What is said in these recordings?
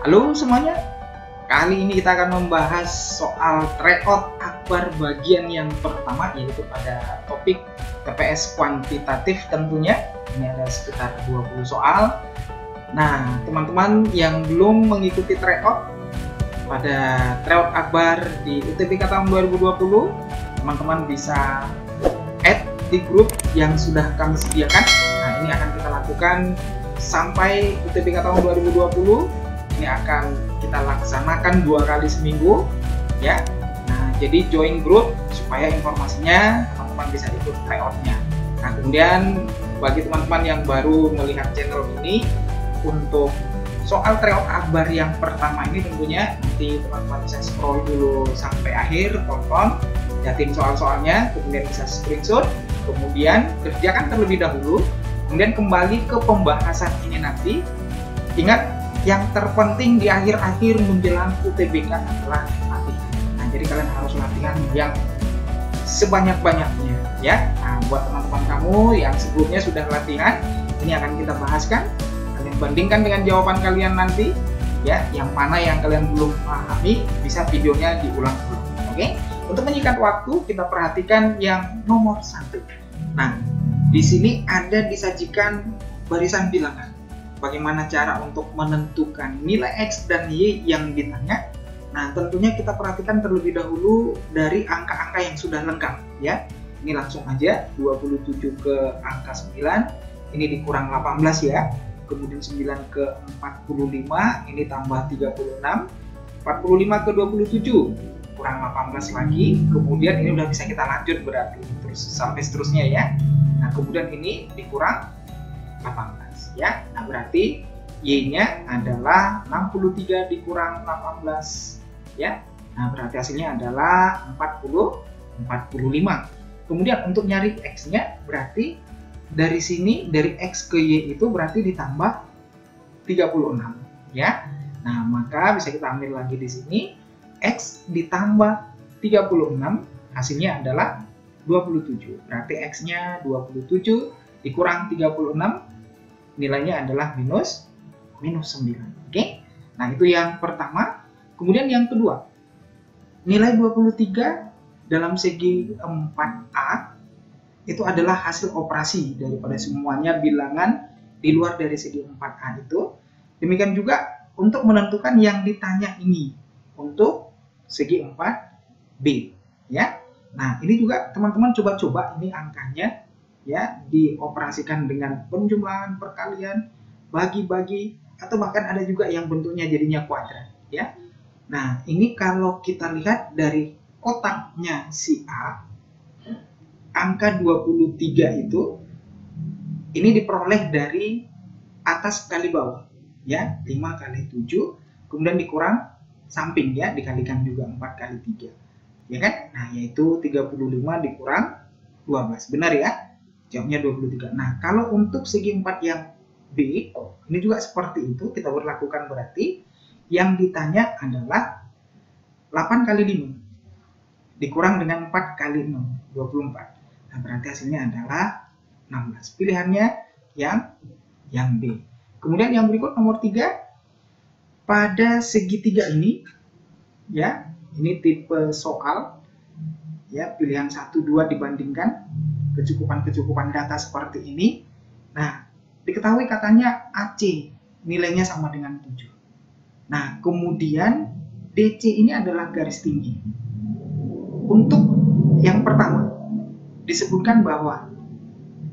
Halo semuanya, kali ini kita akan membahas soal tryout akbar bagian yang pertama, yaitu pada topik TPS kuantitatif tentunya. Ini ada sekitar 20 soal. Nah, teman-teman yang belum mengikuti tryout pada tryout akbar di UTBK tahun 2020, teman-teman bisa add di grup yang sudah kami sediakan. Nah, ini akan kita lakukan sampai UTBK tahun 2020. Ini akan kita laksanakan 2 kali seminggu ya. Nah, jadi join grup supaya informasinya teman-teman bisa ikut tryoutnya. Nah, kemudian bagi teman-teman yang baru melihat channel ini, untuk soal tryout akbar yang pertama ini tentunya nanti teman-teman bisa scroll dulu sampai akhir, tonton, lihatin soal-soalnya, kemudian bisa screenshot, kemudian kerjakan terlebih dahulu, kemudian kembali ke pembahasan ini nanti. Ingat, yang terpenting di akhir-akhir menjelang UTBK adalah latihan. Nah, jadi kalian harus latihan yang sebanyak-banyaknya ya. Nah, buat teman-teman kamu yang sebelumnya sudah latihan, ini akan kita bahaskan. Kalian bandingkan dengan jawaban kalian nanti ya. Yang mana yang kalian belum pahami, bisa videonya diulang-ulang. Oke? Untuk menyingkat waktu, kita perhatikan yang nomor 1. Nah, di sini ada disajikan barisan bilangan. Bagaimana cara untuk menentukan nilai X dan Y yang ditanya? Nah, tentunya kita perhatikan terlebih dahulu dari angka-angka yang sudah lengkap ya. Ini langsung aja 27 ke angka 9, ini dikurang 18 ya. Kemudian 9 ke 45, ini tambah 36. 45 ke 27 kurang 18 lagi. Kemudian ini udah bisa kita lanjut berarti terus sampai seterusnya ya. Nah, kemudian ini dikurang 18 ya. Nah, berarti Y-nya adalah 63 dikurang 18 ya. Nah, berarti hasilnya adalah 45. Kemudian untuk nyari X-nya berarti dari sini, dari X ke Y itu berarti ditambah 36 ya. Nah, maka bisa kita ambil lagi di sini X ditambah 36 hasilnya adalah 27. Berarti X-nya 27 dikurang 36 nilainya adalah minus 9. Oke? Nah, itu yang pertama. Kemudian yang kedua, nilai 23 dalam segi 4A itu adalah hasil operasi daripada semuanya bilangan di luar dari segi 4A itu. Demikian juga untuk menentukan yang ditanya ini untuk segi 4B ya. Nah, ini juga teman-teman coba-coba ini angkanya ya, dioperasikan dengan penjumlahan, perkalian, bagi-bagi, atau bahkan ada juga yang bentuknya jadinya kuadrat ya. Nah, ini kalau kita lihat dari kotaknya si A, angka 23 itu ini diperoleh dari atas kali bawah ya, 5 kali 7, kemudian dikurang samping ya, dikalikan juga 4 kali 3 ya kan. Nah, yaitu 35 dikurang 12, benar ya, jawabnya 23. Nah, kalau untuk segi 4 yang B, ini juga seperti itu, kita berlakukan berarti yang ditanya adalah 8 kali 5 dikurang dengan 4 kali 6, 24. Nah, berarti hasilnya adalah 16. Pilihannya yang B. Kemudian yang berikut nomor 3, pada segitiga ini ya, ini tipe soal ya, pilihan 1 2 dibandingkan kecukupan data seperti ini. Nah, diketahui katanya AC nilainya sama dengan 7. Nah, kemudian DC ini adalah garis tinggi. Untuk yang pertama disebutkan bahwa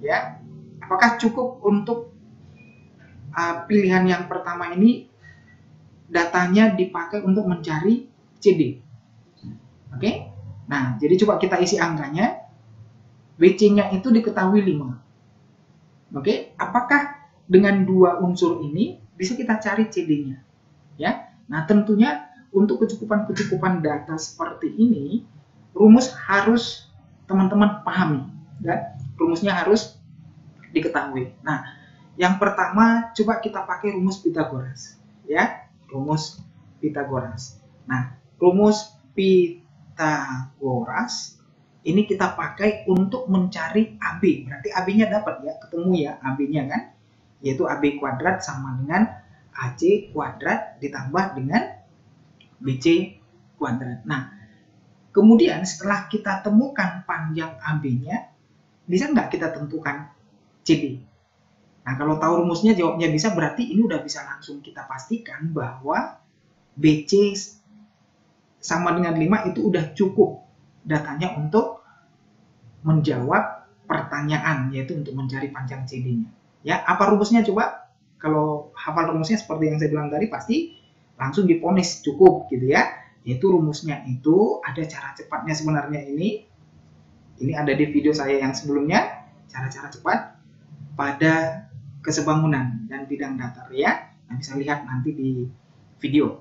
ya, apakah cukup untuk pilihan yang pertama ini datanya dipakai untuk mencari CD. Oke? Nah, jadi coba kita isi angkanya. WC-nya itu diketahui 5. Oke, apakah dengan 2 unsur ini bisa kita cari CD-nya? Ya. Nah, tentunya untuk kecukupan data seperti ini, rumus harus teman-teman pahami ya. Rumusnya harus diketahui. Nah, yang pertama coba kita pakai rumus Pythagoras ya, rumus Pythagoras. Nah, rumus Pythagoras ini kita pakai untuk mencari AB. Berarti AB-nya dapat ya, ketemu ya AB-nya kan, yaitu AB kuadrat sama dengan AC kuadrat ditambah dengan BC kuadrat. Nah, kemudian setelah kita temukan panjang AB-nya, bisa nggak kita tentukan CD? Nah, kalau tahu rumusnya jawabnya bisa, berarti ini udah bisa langsung kita pastikan bahwa BC sama dengan 5 itu udah cukup datanya untuk menjawab pertanyaan, yaitu untuk mencari panjang CD-nya. Ya, apa rumusnya coba? Kalau hafal rumusnya seperti yang saya bilang tadi, pasti langsung diponis cukup gitu ya. Yaitu rumusnya itu ada cara cepatnya sebenarnya ini. Ini ada di video saya yang sebelumnya, cara-cara cepat pada kesebangunan dan bidang datar ya. Nah, bisa lihat nanti di video.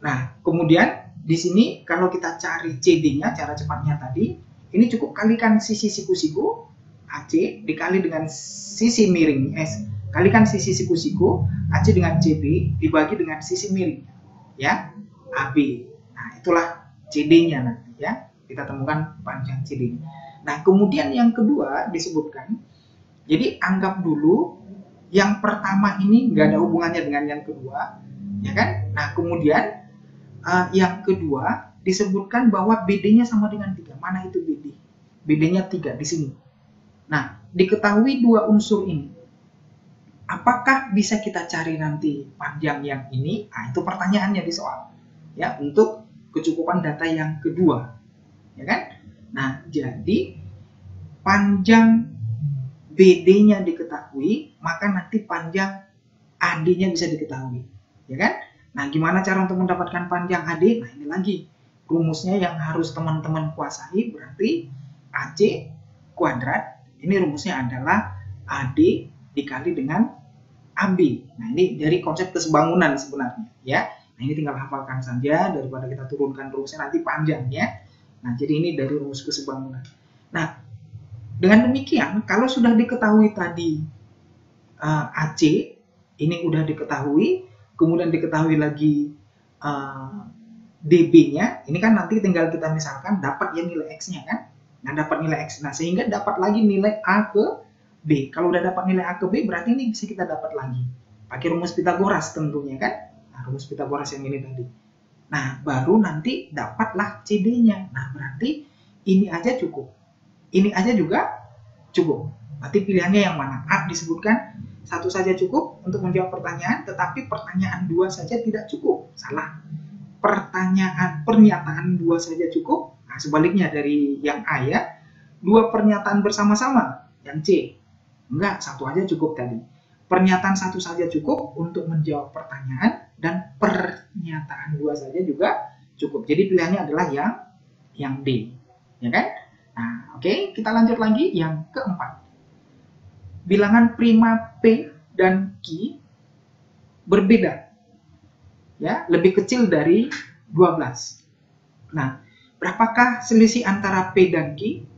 Nah, kemudian di sini kalau kita cari CD-nya, cara cepatnya tadi, ini cukup kalikan sisi siku-siku AC dikali dengan sisi miring S. Kalikan sisi siku-siku AC dengan CB dibagi dengan sisi miring ya, AB. Nah, itulah CD-nya nanti ya. Kita temukan panjang CD-nya. Nah, kemudian yang kedua disebutkan, jadi anggap dulu yang pertama ini nggak ada hubungannya dengan yang kedua, ya kan? Nah, kemudian yang kedua disebutkan bahwa BD-nya sama dengan 3. Mana itu BD? BD-nya 3 di sini. Nah, diketahui dua unsur ini. Apakah bisa kita cari nanti panjang yang ini? Nah, itu pertanyaannya di soal. Ya, untuk kecukupan data yang kedua. Ya kan? Nah, jadi panjang BD-nya diketahui, maka nanti panjang AD-nya bisa diketahui. Ya kan? Nah, gimana cara untuk mendapatkan panjang AD? Nah, ini lagi rumusnya yang harus teman-teman kuasai, berarti AC kuadrat, ini rumusnya adalah AD dikali dengan AB. Nah, ini dari konsep kesebangunan sebenarnya ya. Nah, ini tinggal hafalkan saja daripada kita turunkan rumusnya nanti panjangnya. Nah, jadi ini dari rumus kesebangunan. Nah, dengan demikian kalau sudah diketahui tadi AC ini udah diketahui, kemudian diketahui lagi DB-nya, ini kan nanti tinggal kita misalkan dapat ya nilai X-nya kan. Nah, dapat nilai X. Nah, sehingga dapat lagi nilai A ke B. Kalau udah dapat nilai A ke B, berarti ini bisa kita dapat lagi. Pakai rumus Pitagoras tentunya kan. Nah, rumus Pitagoras yang ini tadi. Nah, baru nanti dapatlah CD-nya. Nah, berarti ini aja cukup. Ini aja juga cukup. Berarti pilihannya yang mana? A disebutkan satu saja cukup untuk menjawab pertanyaan, tetapi pertanyaan 2 saja tidak cukup. Salah. Pernyataan 2 saja cukup. Nah, sebaliknya dari yang A ya. 2 pernyataan bersama-sama. Yang C. Enggak, 1 aja cukup tadi. Pernyataan 1 saja cukup untuk menjawab pertanyaan, dan pernyataan 2 saja juga cukup. Jadi pilihannya adalah yang D. Ya kan? Nah, oke, kita lanjut lagi yang keempat. Bilangan prima P dan Q berbeda. Ya, lebih kecil dari 12. Nah, berapakah selisih antara P dan Q?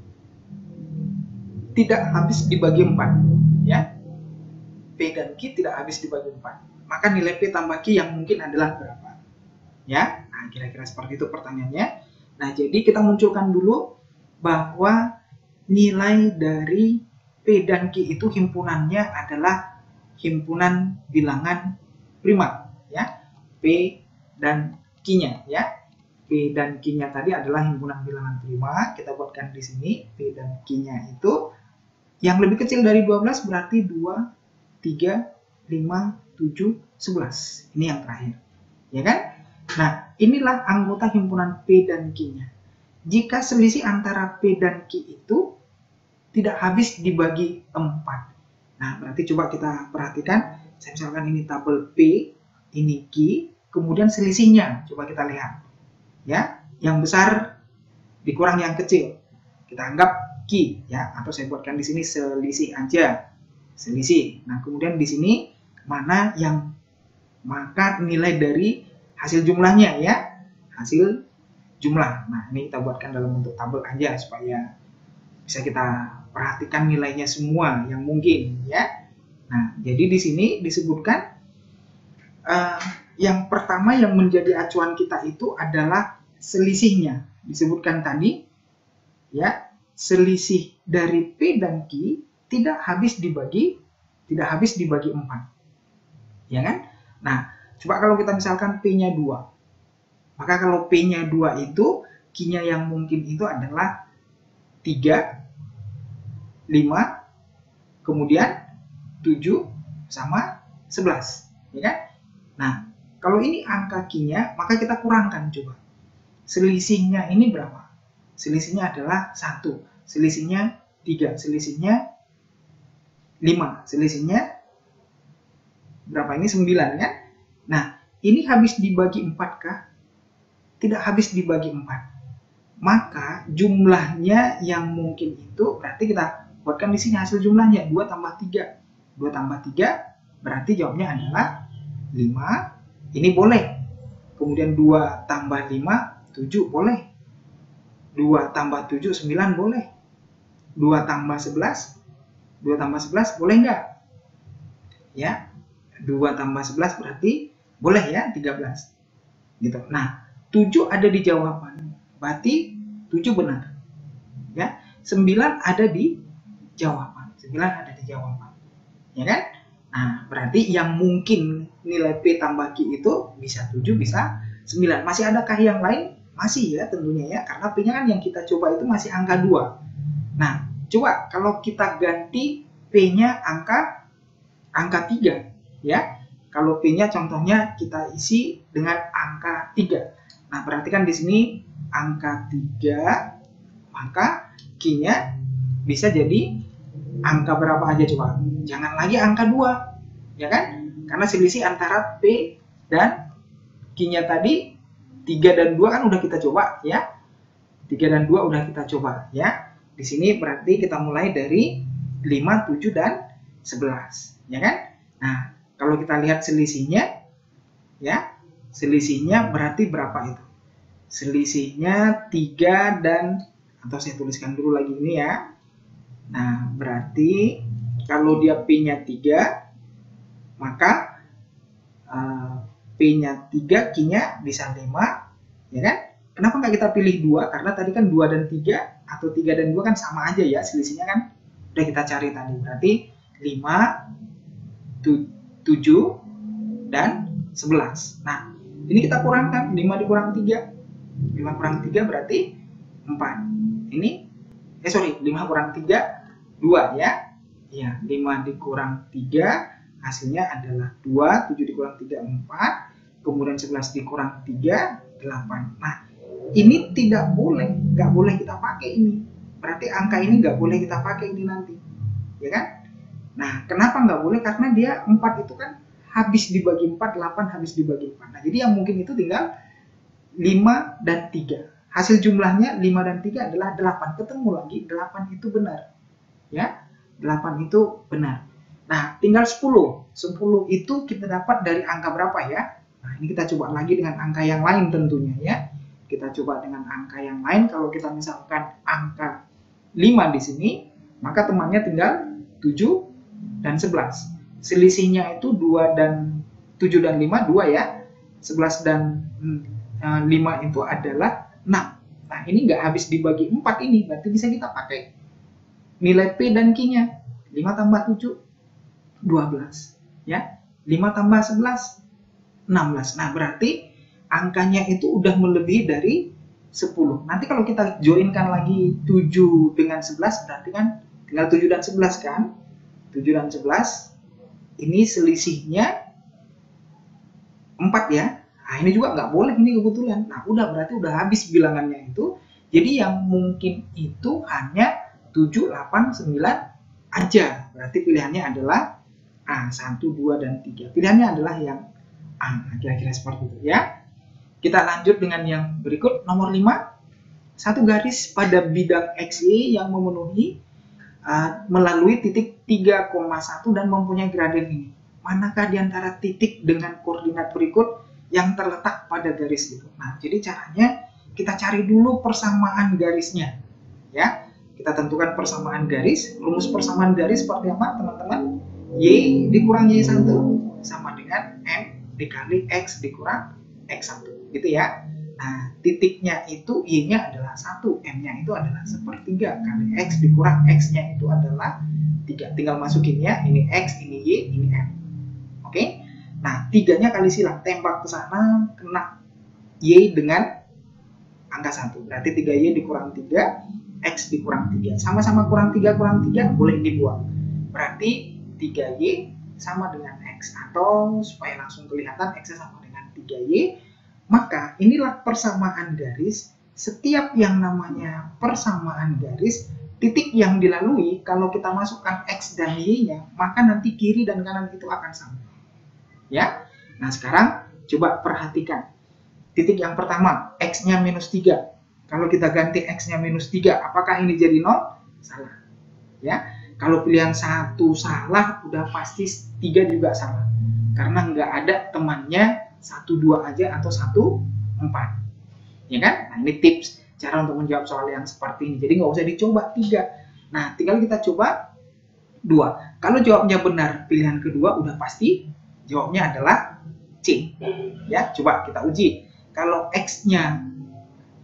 Tidak habis dibagi 4, ya. P dan Q tidak habis dibagi 4. Maka nilai P tambah Q yang mungkin adalah berapa? Ya, nah kira-kira seperti itu pertanyaannya. Nah, jadi kita munculkan dulu bahwa nilai dari P dan Q itu himpunannya adalah himpunan bilangan prima, ya. P dan Q-nya, ya. P dan Q-nya tadi adalah himpunan bilangan prima. Kita buatkan di sini P dan Q-nya itu yang lebih kecil dari 12 berarti 2, 3, 5, 7, 11. Ini yang terakhir. Ya kan? Nah, inilah anggota himpunan P dan Q-nya. Jika selisih antara P dan Q itu tidak habis dibagi 4. Nah, berarti coba kita perhatikan. Saya misalkan ini tabel P, ini Q, kemudian selisihnya. Coba kita lihat. Ya, yang besar dikurang yang kecil. Kita anggap Q, ya, atau saya buatkan di sini selisih aja, selisih. Nah, kemudian di sini mana yang maka nilai dari hasil jumlahnya, ya, hasil jumlah. Nah, ini kita buatkan dalam bentuk tabel aja supaya bisa kita perhatikan nilainya semua yang mungkin, ya. Nah, jadi di sini disebutkan yang pertama yang menjadi acuan kita itu adalah selisihnya. Disebutkan tadi, ya. Selisih dari P dan Q tidak habis dibagi 4. Ya kan? Nah, coba kalau kita misalkan P-nya 2. Maka kalau P-nya 2 itu, Q-nya yang mungkin itu adalah 3, 5, kemudian 7 sama 11, ya kan? Nah, kalau ini angka Q-nya, maka kita kurangkan coba. Selisihnya ini berapa? Selisihnya adalah 1, selisihnya 3, selisihnya 5, selisihnya berapa ini? 9, kan? Nah, ini habis dibagi 4 kah? Tidak habis dibagi 4. Maka jumlahnya yang mungkin itu berarti kita buatkan di sini hasil jumlahnya 2 tambah 3. 2 tambah 3 berarti jawabnya adalah 5. Ini boleh. Kemudian 2 tambah 5, 7 boleh. 2 tambah 7, 9 boleh. 2 tambah 11, 2 tambah 11 boleh nggak? Ya, 2 tambah 11 berarti boleh ya, 13. Gitu. Nah, 7 ada di jawaban. Berarti 7 benar. Ya, 9 ada di jawaban. 9 ada di jawaban. Ya kan? Nah, berarti yang mungkin nilai P tambah Q itu bisa 7, bisa 9. Masih adakah yang lain? Masih ya tentunya ya, karena P-nya kan yang kita coba itu masih angka 2. Nah, coba kalau kita ganti P-nya angka 3 ya. Kalau P-nya contohnya kita isi dengan angka 3. Nah, berarti kan di sini angka 3, maka Q-nya bisa jadi angka berapa aja coba? Jangan lagi angka 2, ya kan? Karena selisih antara P dan Q-nya tadi 3 dan 2 kan udah kita coba ya. 3 dan 2 udah kita coba ya. Di sini berarti kita mulai dari 5, 7 dan 11, ya kan? Nah, kalau kita lihat selisihnya ya, selisihnya berarti berapa itu? Selisihnya 3 dan, atau saya tuliskan dulu lagi ini ya. Nah, berarti kalau dia P-nya 3, maka P-nya 3, Q-nya bisa 5, ya kan? Kenapa nggak kita pilih 2? Karena tadi kan 2 dan 3, atau 3 dan 2 kan sama aja ya, selisihnya kan udah kita cari tadi. Berarti 5, 7, dan 11. Nah, ini kita kurangkan, 5 dikurang 3. 5 kurang 3 berarti 4. Ini, 5 kurang 3, 2 ya. Ya, 5 dikurang 3, hasilnya adalah 2, 7 dikurang 3, 4. Kemudian 11 dikurang 3, 8. Nah, ini tidak boleh, nggak boleh kita pakai ini. Berarti angka ini nggak boleh kita pakai ini nanti. Ya kan? Nah, kenapa nggak boleh? Karena dia 4 itu kan habis dibagi 4, 8 habis dibagi 4. Nah, jadi yang mungkin itu tinggal 5 dan 3. Hasil jumlahnya 5 dan 3 adalah 8. Ketemu lagi, 8 itu benar. Ya, 8 itu benar. Nah, tinggal 10. 10 itu kita dapat dari angka berapa ya? Nah, ini kita coba lagi dengan angka yang lain tentunya ya. Kita coba dengan angka yang lain. Kalau kita misalkan angka 5 di sini, maka temannya tinggal 7 dan 11. Selisihnya itu 2 dan 7 dan 5, 2 ya. 11 dan 5 itu adalah 6. Nah, ini nggak habis dibagi 4 ini, berarti bisa kita pakai nilai P dan Q-nya. 5 tambah 7, 12. Ya, 5 tambah 11, 16. Nah, berarti angkanya itu udah melebihi dari 10. Nanti kalau kita joinkan lagi 7 dengan 11, berarti kan tinggal 7 dan 11 kan? 7 dan 11, ini selisihnya 4 ya. Nah, ini juga nggak boleh, ini kebetulan. Nah, udah berarti udah habis bilangannya itu. Jadi yang mungkin itu hanya 7, 8, 9 aja. Berarti pilihannya adalah A, 1, 2, dan 3. Pilihannya adalah yang A, kira-kira seperti itu ya. Kita lanjut dengan yang berikut, nomor 5. Satu garis pada bidang XY yang memenuhi melalui titik 3,1 dan mempunyai gradien ini. Manakah di antara titik dengan koordinat berikut yang terletak pada garis itu? Nah, jadi caranya kita cari dulu persamaan garisnya. Ya, kita tentukan persamaan garis. Rumus persamaan garis seperti apa, teman-teman? Y dikurang Y1 sama dengan M dikali X dikurang X1. Gitu ya. Nah, titiknya itu Y-nya adalah 1, M-nya itu adalah 1/3 kali X dikurang X-nya itu adalah 3. Tinggal masukin ya, ini X, ini Y, ini M. Oke? Nah, 3-nya kali silang, tembak ke sana, kena Y dengan angka 1. Berarti 3Y dikurang 3, X dikurang 3. Sama-sama kurang 3, boleh dibuang. Berarti 3Y sama dengan X. Atau supaya langsung kelihatan X sama dengan 3Y, maka inilah persamaan garis. Setiap yang namanya persamaan garis, titik yang dilalui kalau kita masukkan X dan Y-nya, maka nanti kiri dan kanan itu akan sama. Ya. Nah, sekarang coba perhatikan. Titik yang pertama, X-nya minus 3. Kalau kita ganti X-nya minus 3, apakah ini jadi 0? Salah. Ya. Kalau pilihan 1 salah, udah pasti 3 juga salah. Karena nggak ada temannya 1, 2 aja atau 1, 4. Ya kan? Nah, ini tips cara untuk menjawab soal yang seperti ini. Jadi nggak usah dicoba 3. Nah, tinggal kita coba 2. Kalau jawabnya benar, pilihan kedua udah pasti jawabnya adalah C. Ya, coba kita uji. Kalau X-nya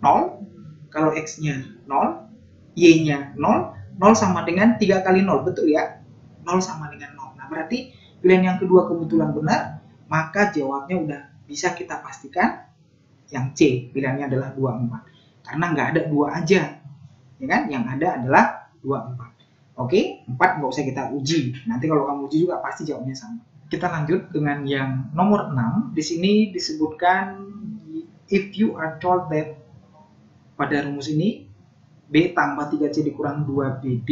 0, kalau X-nya 0, Y-nya 0, 0 sama dengan 3 kali 0, betul ya? 0 sama dengan 0. Nah, berarti pilihan yang kedua kebetulan benar, maka jawabnya udah bisa kita pastikan yang C, pilihannya adalah 24. Karena nggak ada 2 aja, ya kan? Yang ada adalah 24. Oke, 4 nggak usah kita uji. Nanti kalau kamu uji juga pasti jawabnya sama. Kita lanjut dengan yang nomor 6. Di sini disebutkan if you are told that pada rumus ini B tambah 3C dikurang 2BD,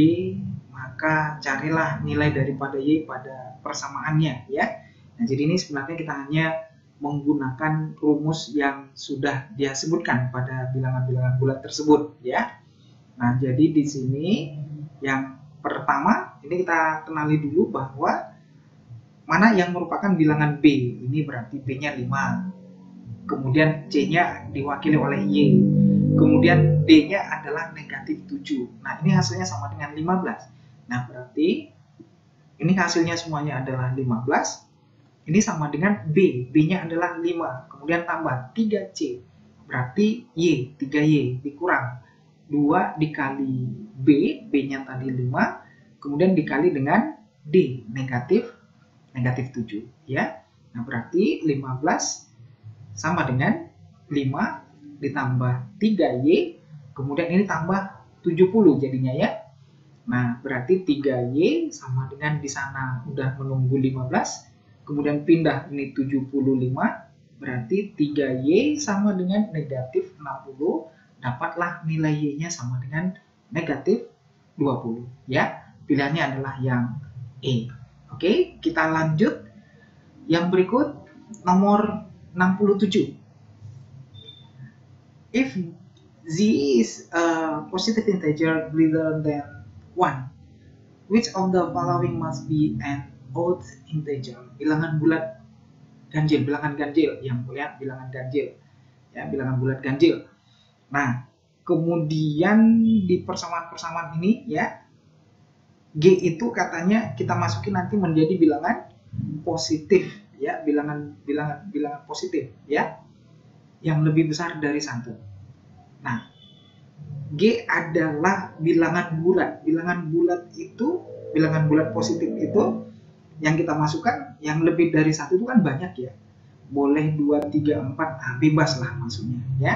maka carilah nilai daripada Y pada persamaannya, ya. Nah, jadi ini sebenarnya kita hanya menggunakan rumus yang sudah dia sebutkan pada bilangan-bilangan bulat tersebut, ya. Nah, jadi di sini yang pertama ini kita kenali dulu bahwa mana yang merupakan bilangan B. Ini berarti B-nya 5. Kemudian C-nya diwakili oleh Y. Kemudian D-nya adalah negatif 7. Nah, ini hasilnya sama dengan 15. Nah, berarti ini hasilnya semuanya adalah 15. Ini sama dengan B. B-nya adalah 5. Kemudian tambah 3C. Berarti Y, 3Y dikurang 2 dikali B. B-nya tadi 5. Kemudian dikali dengan D, negatif 7. Ya. Nah, berarti 15 sama dengan 5 ditambah 3Y. Kemudian ini tambah 70 jadinya, ya. Nah, berarti 3Y sama dengan di sana udah menunggu 15. Kemudian pindah ini 75, berarti 3Y sama dengan negatif 60, dapatlah nilai Y-nya sama dengan negatif 20. Ya, pilihannya adalah yang E. Oke, kita lanjut. Yang berikut, nomor 67. If Z is a positive integer greater than 1, which of the following must be an odd integer? Bilangan bulat ganjil, bilangan ganjil, yang mulia bilangan ganjil, ya, bilangan bulat ganjil. Nah, kemudian di persamaan-persamaan ini, ya, G itu katanya kita masukin nanti menjadi bilangan positif, ya, bilangan positif, ya, yang lebih besar dari 1. Nah, G adalah bilangan bulat. Bilangan bulat itu, bilangan bulat positif itu yang kita masukkan yang lebih dari 1 itu kan banyak, ya. Boleh 2, 3, 4, nah, bebas lah maksudnya, ya.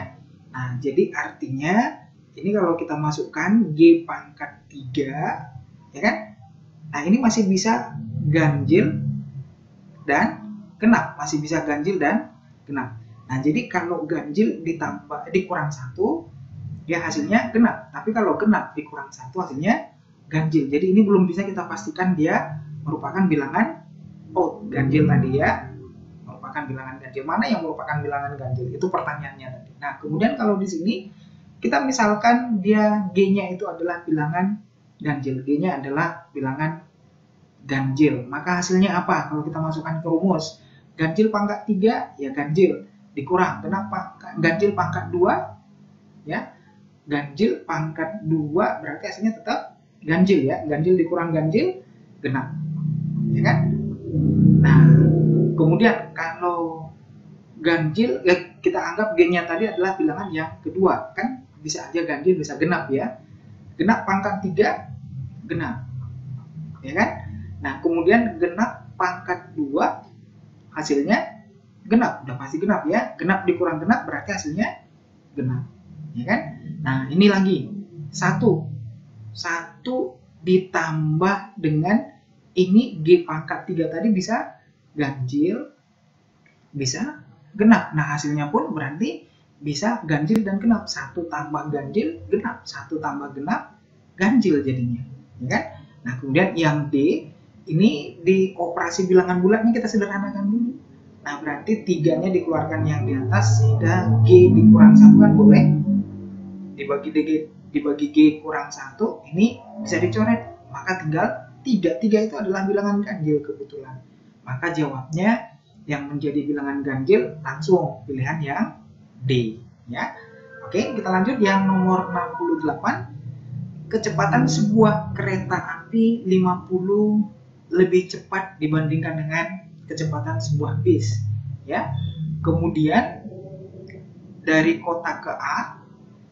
Nah, jadi artinya ini kalau kita masukkan G pangkat 3, ya kan? Nah, ini masih bisa ganjil dan genap, masih bisa ganjil dan genap. Nah, jadi kalau ganjil ditambah dikurang 1, ya hasilnya genap. Tapi kalau genap dikurang 1 hasilnya ganjil. Jadi ini belum bisa kita pastikan dia merupakan bilangan odd. Ganjil tadi, ya, merupakan bilangan ganjil. Mana yang merupakan bilangan ganjil? Itu pertanyaannya tadi. Nah, kemudian kalau di sini kita misalkan dia G-nya itu adalah bilangan ganjil. G-nya adalah bilangan ganjil. Maka hasilnya apa? Kalau kita masukkan ke rumus, ganjil pangkat 3, ya ganjil. Dikurang, kenapa? Ganjil pangkat 2, ya. Ganjil pangkat 2 berarti hasilnya tetap ganjil, ya. Ganjil dikurang ganjil, genap. Ya kan? Nah, kemudian kalau ganjil, ya, kita anggap G-nya tadi adalah bilangan yang kedua. Kan bisa aja ganjil, bisa genap, ya. Genap pangkat 3, genap. Ya kan? Nah, kemudian genap pangkat 2 hasilnya genap, udah pasti genap ya. Genap dikurang genap berarti hasilnya genap, ya kan? Nah ini lagi satu ditambah dengan ini G pangkat 3 tadi bisa ganjil, bisa genap. Nah hasilnya pun berarti bisa ganjil dan genap. 1 tambah ganjil genap, 1 tambah genap ganjil jadinya, ya kan? Nah kemudian yang D ini di operasi bilangan bulatnya kita sederhanakan dulu. Nah berarti 3-nya dikeluarkan yang di atas sehingga G dikurang 1 kan boleh dibagi G kurang 1 ini bisa dicoret, maka tinggal 3 itu adalah bilangan ganjil kebetulan, maka jawabnya yang menjadi bilangan ganjil langsung pilihan yang D ya. Oke, kita lanjut yang nomor 68. Kecepatan sebuah kereta api 50 lebih cepat dibandingkan dengan kecepatan sebuah bis ya. Kemudian dari kota A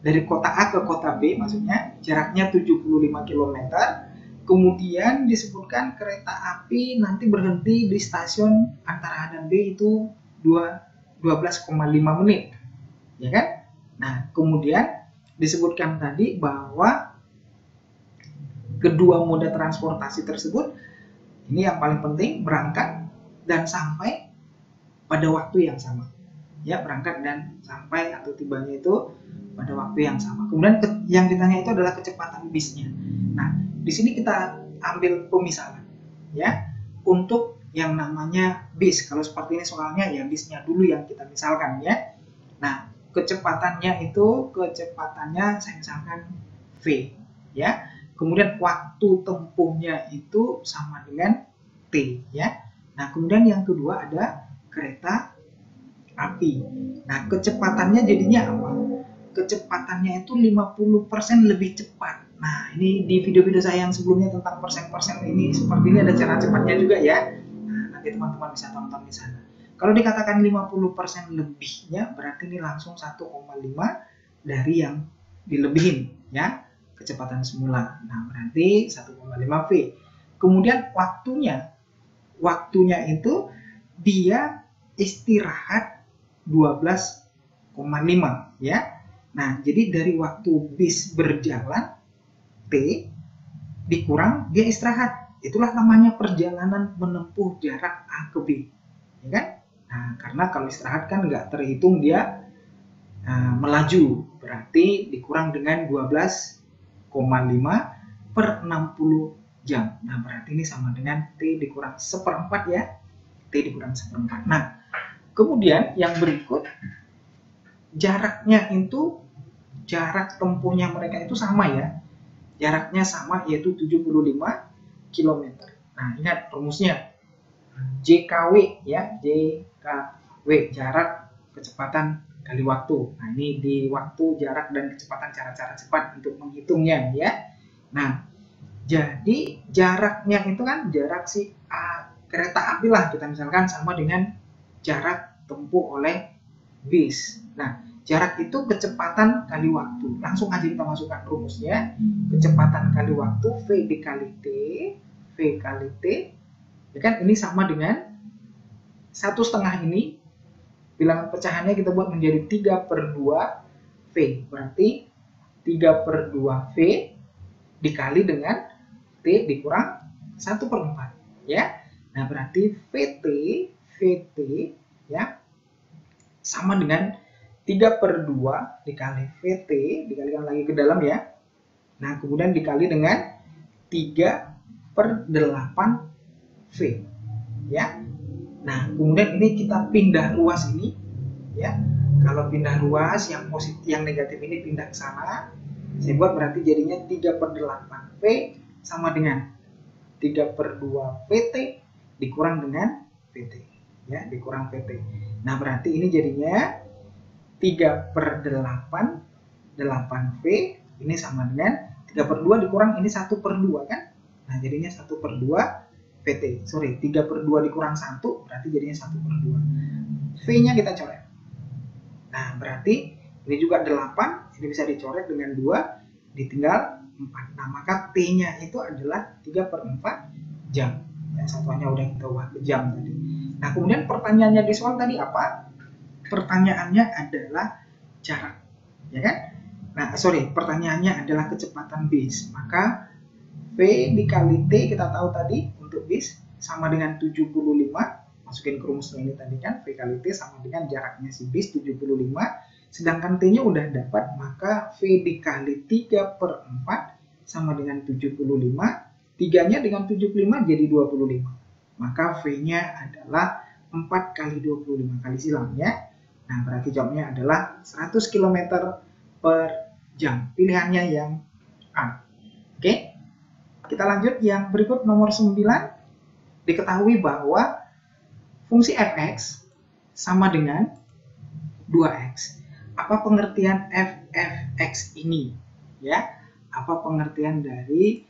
ke kota B maksudnya jaraknya 75 km. Kemudian disebutkan kereta api nanti berhenti di stasiun antara A dan B itu 12,5 menit, ya kan? Nah, kemudian disebutkan tadi bahwa kedua moda transportasi tersebut ini yang paling penting berangkat dan sampai pada waktu yang sama. Ya, berangkat dan sampai atau tibanya itu pada waktu yang sama. Kemudian yang ditanya itu adalah kecepatan bisnya. Nah, di sini kita ambil pemisalan ya untuk yang namanya bis. Kalau seperti ini soalnya ya bisnya dulu yang kita misalkan ya. Nah, kecepatannya saya misalkan V ya. Kemudian waktu tempuhnya itu sama dengan T ya. Nah, kemudian yang kedua ada kereta api. Nah, kecepatannya jadinya apa? Kecepatannya itu 50% lebih cepat. Nah, ini di video-video saya yang sebelumnya tentang persen-persen ini seperti ini ada cara cepatnya juga ya. Nah, nanti teman-teman bisa tonton di sana. Kalau dikatakan 50% lebihnya berarti ini langsung 1,5 dari yang dilebihin ya, kecepatan semula. Nah, berarti 1,5 V. Kemudian waktunya itu dia istirahat 12,5 ya. Nah, jadi dari waktu bis berjalan T dikurang dia istirahat. Itulah namanya perjalanan menempuh jarak A ke B. Ya kan? Nah, karena kalau istirahat kan nggak terhitung dia melaju. Berarti dikurang dengan 12,5 per 60 jam. Nah, berarti ini sama dengan T dikurang 1/4 ya. T dikurang 1/4. Nah, kemudian yang berikut jaraknya itu jarak tempuhnya mereka itu sama ya. Jaraknya sama yaitu 75 km. Nah, ingat rumusnya JKW ya, JKW jarak kecepatan kali waktu. Nah, ini di waktu, jarak dan kecepatan cara-cara cepat untuk menghitungnya ya. Nah, jadi jaraknya itu kan jarak si kereta api lah kita misalkan sama dengan jarak tempuh oleh bis. Nah, jarak itu kecepatan kali waktu. Langsung aja kita masukkan rumusnya. Kecepatan kali waktu V dikali T. V kali T. Ya kan, ini sama dengan 1/2 ini. Bilangan pecahannya kita buat menjadi 3/2 V. Berarti 3/2 V dikali dengan T dikurang 1/4. Ya. Nah, berarti VT ya sama dengan 3/2 dikali VT, dikalikan lagi ke dalam ya. Nah, kemudian dikali dengan 3/8 V. Ya. Nah, kemudian ini kita pindah ruas ini ya. Kalau pindah ruas yang positif, yang negatif ini pindah ke sana. Saya buat berarti jadinya 3/8 V sama dengan 3/2 VT dikurang dengan VT. Ya, dikurang VT. Nah, berarti ini jadinya 3/8 V ini sama dengan 3/2 dikurang ini 1/2 kan? Nah, jadinya 1/2 VT. Sorry, 3/2 dikurang 1 berarti jadinya 1/2. V-nya kita coret. Nah, berarti ini juga 8, ini bisa dicoret dengan 2, ditinggal 4. Nah, maka T-nya itu adalah 3/4 jam. Ya, satuannya udah kita ubah ke jam tadi. Nah, kemudian pertanyaannya di soal tadi apa? Pertanyaannya adalah jarak, ya kan? Nah, pertanyaannya adalah kecepatan bis. Maka V dikali T kita tahu tadi untuk bis sama dengan 75. Masukin ke rumusnya ini tadi kan, V kali T sama dengan jaraknya si bis 75. Sedangkan T-nya udah dapat, maka V dikali 3/4 sama dengan 75. 3-nya dengan 75 jadi 25. Maka V-nya adalah 4 kali 25 kali silang ya. Nah, berarti jawabnya adalah 100 km per jam. Pilihannya yang A. Oke. Kita lanjut yang berikut nomor 9. Diketahui bahwa fungsi f(x) sama dengan 2x. Apa pengertian f(x) ini? Ya. Apa pengertian dari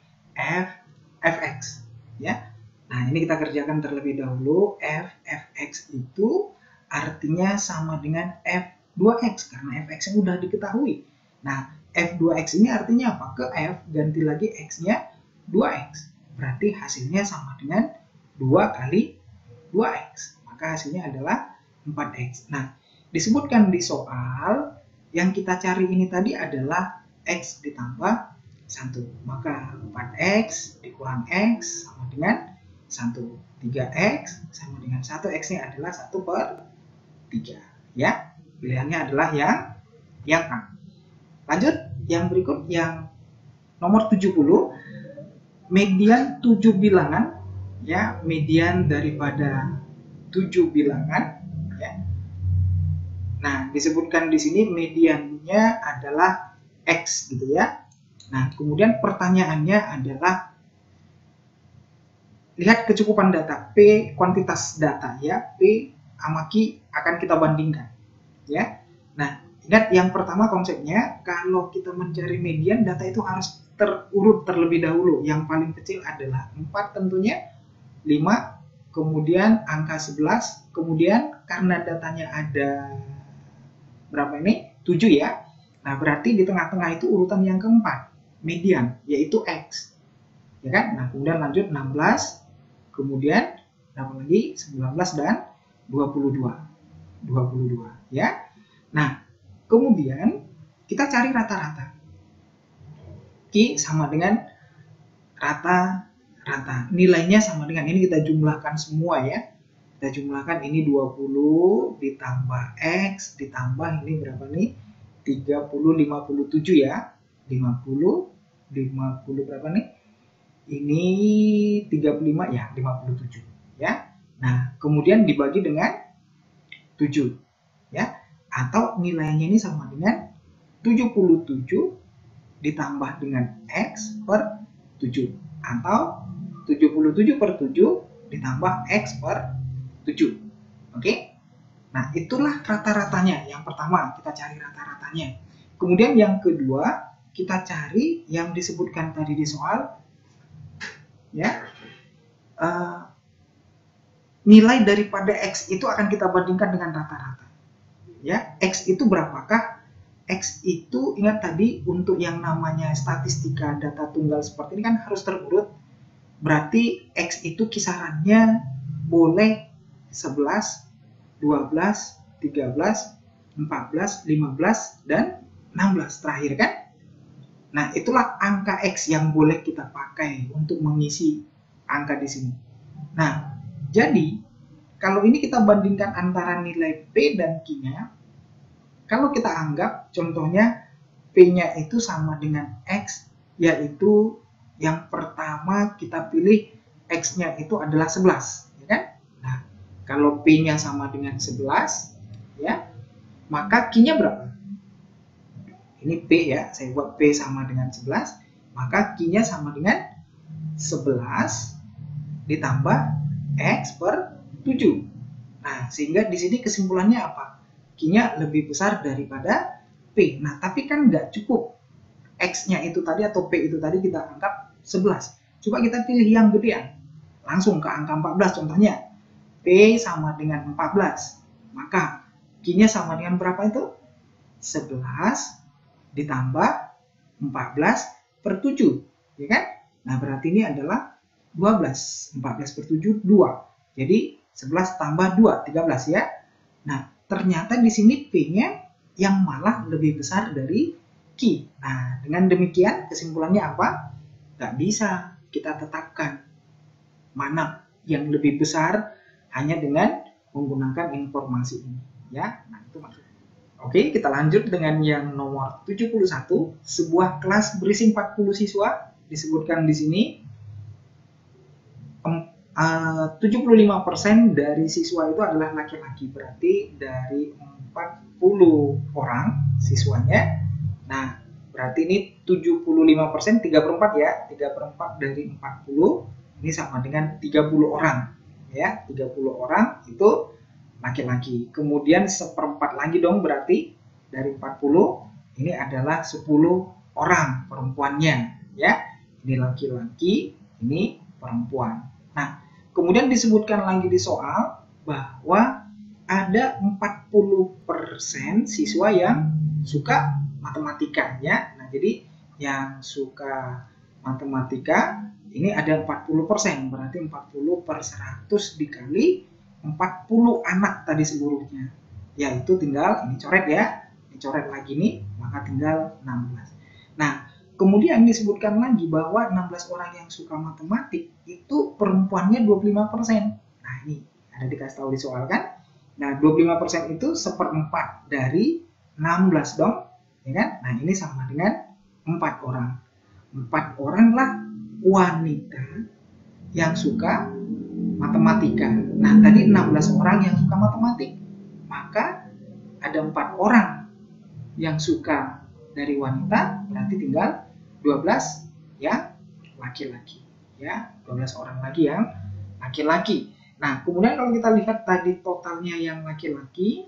f(x) ya? Nah, ini kita kerjakan terlebih dahulu. f(x) itu artinya sama dengan f(2x) karena f(x) udah diketahui. Nah, f(2x) ini artinya apa? Ke f ganti lagi x-nya 2x. Berarti hasilnya sama dengan 2 kali 2x. Maka hasilnya adalah 4x. Nah, disebutkan di soal yang kita cari ini tadi adalah x ditambah 1. Maka 4x dikurang x sama dengan 1. 3x sama dengan 1x-nya adalah 1/3. Ya, pilihannya adalah yang A. Lanjut, yang berikut yang nomor 70. Median 7 bilangan, ya, median daripada 7 bilangan, ya. Nah, disebutkan di sini mediannya adalah x gitu ya. Nah, kemudian pertanyaannya adalah lihat kecukupan data, P kuantitas data ya, P sama Q akan kita bandingkan ya. Nah, ingat yang pertama konsepnya, kalau kita mencari median, data itu harus terurut terlebih dahulu. Yang paling kecil adalah 4 tentunya, 5, kemudian angka 11, kemudian karena datanya ada berapa ini? 7 ya. Nah, berarti di tengah-tengah itu urutan yang keempat, median, yaitu X. Ya kan? Nah, kemudian lanjut 16, kemudian berapa lagi? 19 dan 22. 22 ya. Nah, kemudian kita cari rata-rata. Q sama dengan rata-rata. Nilainya sama dengan ini, kita jumlahkan semua ya. Kita jumlahkan ini 20 ditambah X ditambah ini berapa nih? 30, 57 ya. 50 berapa nih? Ini 35 ya, 57 ya. Nah, kemudian dibagi dengan 7 ya. Atau nilainya ini sama dengan 77 ditambah dengan X per 7. Atau 77/7 ditambah X per 7. Oke? Nah, itulah rata-ratanya. Yang pertama, kita cari rata-ratanya. Kemudian yang kedua, kita cari yang disebutkan tadi di soal. Ya, nilai daripada X itu akan kita bandingkan dengan rata-rata. Ya, X itu berapakah? X itu ingat tadi untuk yang namanya statistika data tunggal seperti ini kan harus terurut. Berarti X itu kisarannya boleh 11, 12, 13, 14, 15, dan 16 terakhir kan? Nah, itulah angka X yang boleh kita pakai untuk mengisi angka di sini. Nah, jadi kalau ini kita bandingkan antara nilai P dan Q-nya, kalau kita anggap contohnya P-nya itu sama dengan X, yaitu yang pertama kita pilih X-nya itu adalah 11, ya kan? Nah, kalau P-nya sama dengan 11, ya, maka Q-nya berapa? Ini P ya, saya buat P sama dengan 11, maka Q-nya sama dengan 11 ditambah X per 7. Nah, sehingga di sini kesimpulannya apa? Q-nya lebih besar daripada P. Nah, tapi kan nggak cukup. X-nya itu tadi atau P itu tadi kita anggap 11. Coba kita pilih yang gedean. Langsung ke angka 14 contohnya. P sama dengan 14. Maka Q-nya sama dengan berapa itu? 11 ditambah 14 per 7. Ya kan? Nah, berarti ini adalah 12. 14 per 7, 2. Jadi 11 tambah 2, 13 ya. Nah, ternyata di sini P-nya yang malah lebih besar dari Q. Nah, dengan demikian kesimpulannya apa? Nggak bisa kita tetapkan mana yang lebih besar hanya dengan menggunakan informasi ini. Ya, nah itu maksudnya. Oke, kita lanjut dengan yang nomor 71. Sebuah kelas berisi 40 siswa. Disebutkan di sini 75% dari siswa itu adalah laki-laki, berarti dari 40 orang siswanya. Nah, berarti ini 75%, 3/4 ya, 3/4 dari 40 ini sama dengan 30 orang ya, 30 orang itu laki-laki. Kemudian 1/4 lagi dong, berarti dari 40 ini adalah 10 orang perempuannya ya. Ini laki-laki, ini perempuan. Nah, kemudian disebutkan lagi di soal bahwa ada 40% siswa yang suka matematika ya. Nah, jadi yang suka matematika ini ada 40%, berarti 40 per 100 dikali 40 anak tadi seluruhnya. Ya, itu tinggal ini coret ya. Dicoret lagi nih, maka tinggal 16. Nah, kemudian disebutkan lagi bahwa 16 orang yang suka matematik itu perempuannya 25%. Nah, ini ada dikasih tahu di soal kan. Nah, 25% itu 1/4 dari 16 dong. Ya kan? Nah, ini sama dengan 4 orang. 4 orang lah wanita yang suka matematika. Nah, tadi 16 orang yang suka matematik. Maka ada 4 orang yang suka dari wanita, berarti tinggal 12 yang laki-laki. Ya, 12 orang lagi yang laki-laki. Nah, kemudian kalau kita lihat tadi totalnya yang laki-laki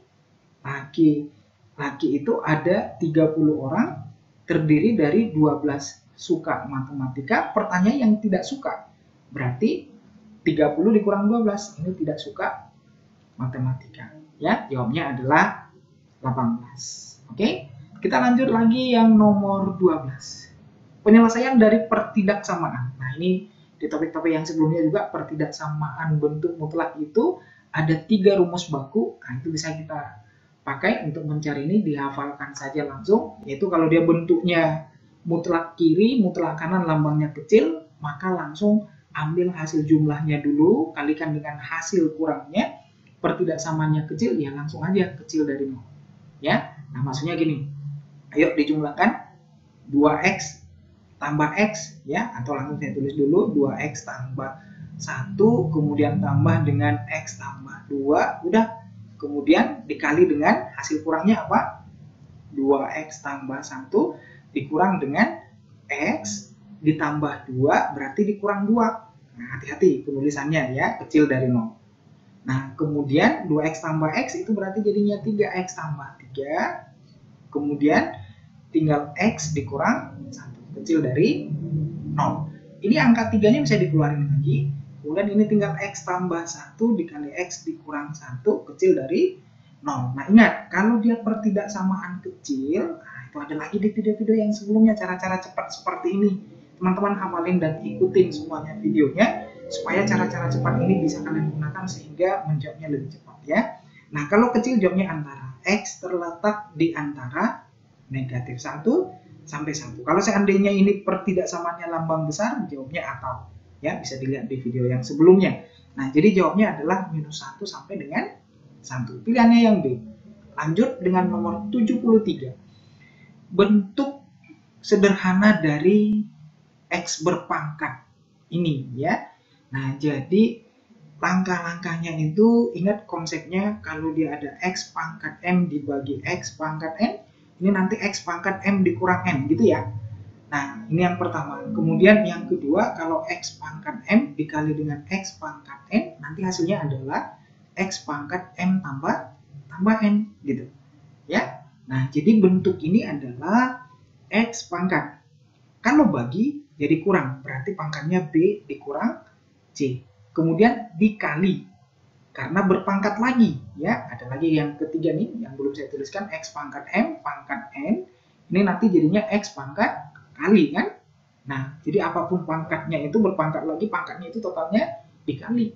itu ada 30 orang, terdiri dari 12 suka matematika, pertanyaan yang tidak suka. Berarti 30 dikurang 12, ini tidak suka matematika. Ya, jawabnya adalah 18. Oke, kita lanjut lagi yang nomor 12. Penyelesaian dari pertidaksamaan. Nah, ini di topik-topik yang sebelumnya juga pertidaksamaan bentuk mutlak itu ada 3 rumus baku. Nah, itu bisa kita pakai untuk mencari ini, dihafalkan saja langsung. Yaitu kalau dia bentuknya mutlak kiri, mutlak kanan, lambangnya kecil, maka langsung ambil hasil jumlahnya dulu, kalikan dengan hasil kurangnya. Pertidaksamaannya kecil, ya langsung aja kecil dari 0. Ya, nah maksudnya gini, ayo dijumlahkan 2x tambah x ya, atau langsung saya tulis dulu 2x tambah 1, kemudian tambah dengan x tambah 2, udah, kemudian dikali dengan hasil kurangnya apa? 2x tambah 1 dikurang dengan x ditambah 2 berarti dikurang 2. Nah, hati-hati penulisannya ya, kecil dari 0. Nah, kemudian 2x tambah x itu berarti jadinya 3x tambah 3. Kemudian tinggal x dikurang 1, kecil dari 0. Ini angka 3-nya bisa dikeluarin lagi. Kemudian ini tinggal x tambah 1 dikali x dikurang 1, kecil dari 0. Nah, ingat, kalau dia pertidaksamaan kecil, nah itu ada lagi di video-video yang sebelumnya cara-cara cepat seperti ini. Teman-teman hafalin dan ikutin semuanya videonya, supaya cara-cara cepat ini bisa kalian gunakan sehingga menjawabnya lebih cepat ya. Nah, kalau kecil jawabnya antara x terletak di antara negatif 1 sampai 1. Kalau seandainya ini pertidaksamaannya lambang besar, jawabnya atau. Ya, bisa dilihat di video yang sebelumnya. Nah, jadi jawabnya adalah minus 1 sampai dengan 1. Pilihannya yang B. Lanjut dengan nomor 73. Bentuk sederhana dari x berpangkat ini ya. Nah, jadi langkah-langkahnya itu ingat konsepnya, kalau dia ada x pangkat m dibagi x pangkat n, ini nanti x pangkat m dikurang n gitu ya. Nah, ini yang pertama. Kemudian yang kedua, kalau x pangkat m dikali dengan x pangkat n, nanti hasilnya adalah x pangkat m tambah n gitu. Ya. Nah, jadi bentuk ini adalah x pangkat. Kalau bagi jadi kurang, berarti pangkatnya b dikurang c. Kemudian dikali karena berpangkat lagi ya. Ada lagi yang ketiga nih yang belum saya tuliskan, x pangkat m pangkat n. Ini nanti jadinya x pangkat kali kan. Nah, jadi apapun pangkatnya itu berpangkat lagi, pangkatnya itu totalnya dikali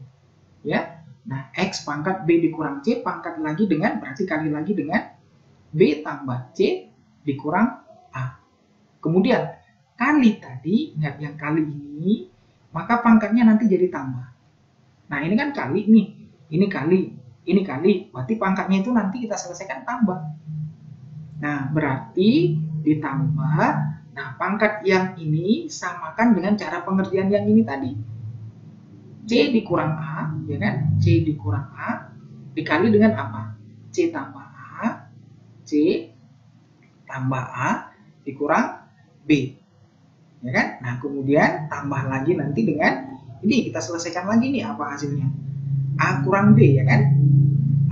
ya. Nah, X pangkat B dikurang C pangkat lagi dengan, berarti kali lagi dengan B tambah C dikurang A. Kemudian, kali tadi, ingat yang kali ini, maka pangkatnya nanti jadi tambah. Nah, ini kan kali nih, ini kali, berarti pangkatnya itu nanti kita selesaikan tambah. Nah, berarti ditambah, nah pangkat yang ini samakan dengan cara pengerjaan yang ini tadi. C dikurang A, ya kan? C dikurang A dikali dengan apa? C tambah A, C tambah A dikurang B, ya kan? Nah, kemudian tambah lagi nanti dengan ini, kita selesaikan lagi nih apa hasilnya? A kurang B, ya kan?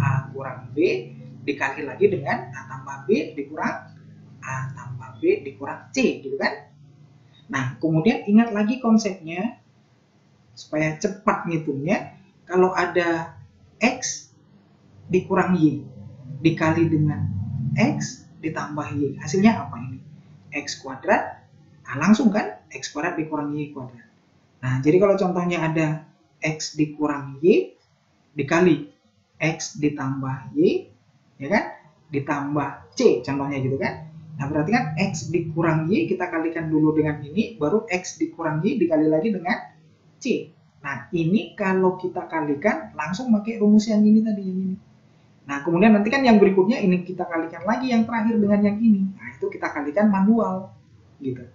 A kurang B dikali lagi dengan A tambah B dikurang A tambah B dikurang C, gitu kan? Nah, kemudian ingat lagi konsepnya supaya cepat ngitungnya. Kalau ada X dikurang Y dikali dengan X ditambah Y, hasilnya apa ini? X kuadrat. Nah, langsung kan X kuadrat dikurang Y kuadrat. Nah, jadi kalau contohnya ada X dikurang Y dikali X ditambah Y, ya kan, ditambah C contohnya gitu kan. Nah, berarti kan X dikurang Y kita kalikan dulu dengan ini, baru X dikurang Y dikali lagi dengan C. Nah, ini kalau kita kalikan langsung pakai rumus yang ini tadi, yang ini. Nah, kemudian nanti kan yang berikutnya ini kita kalikan lagi yang terakhir dengan yang ini. Nah, itu kita kalikan manual gitu.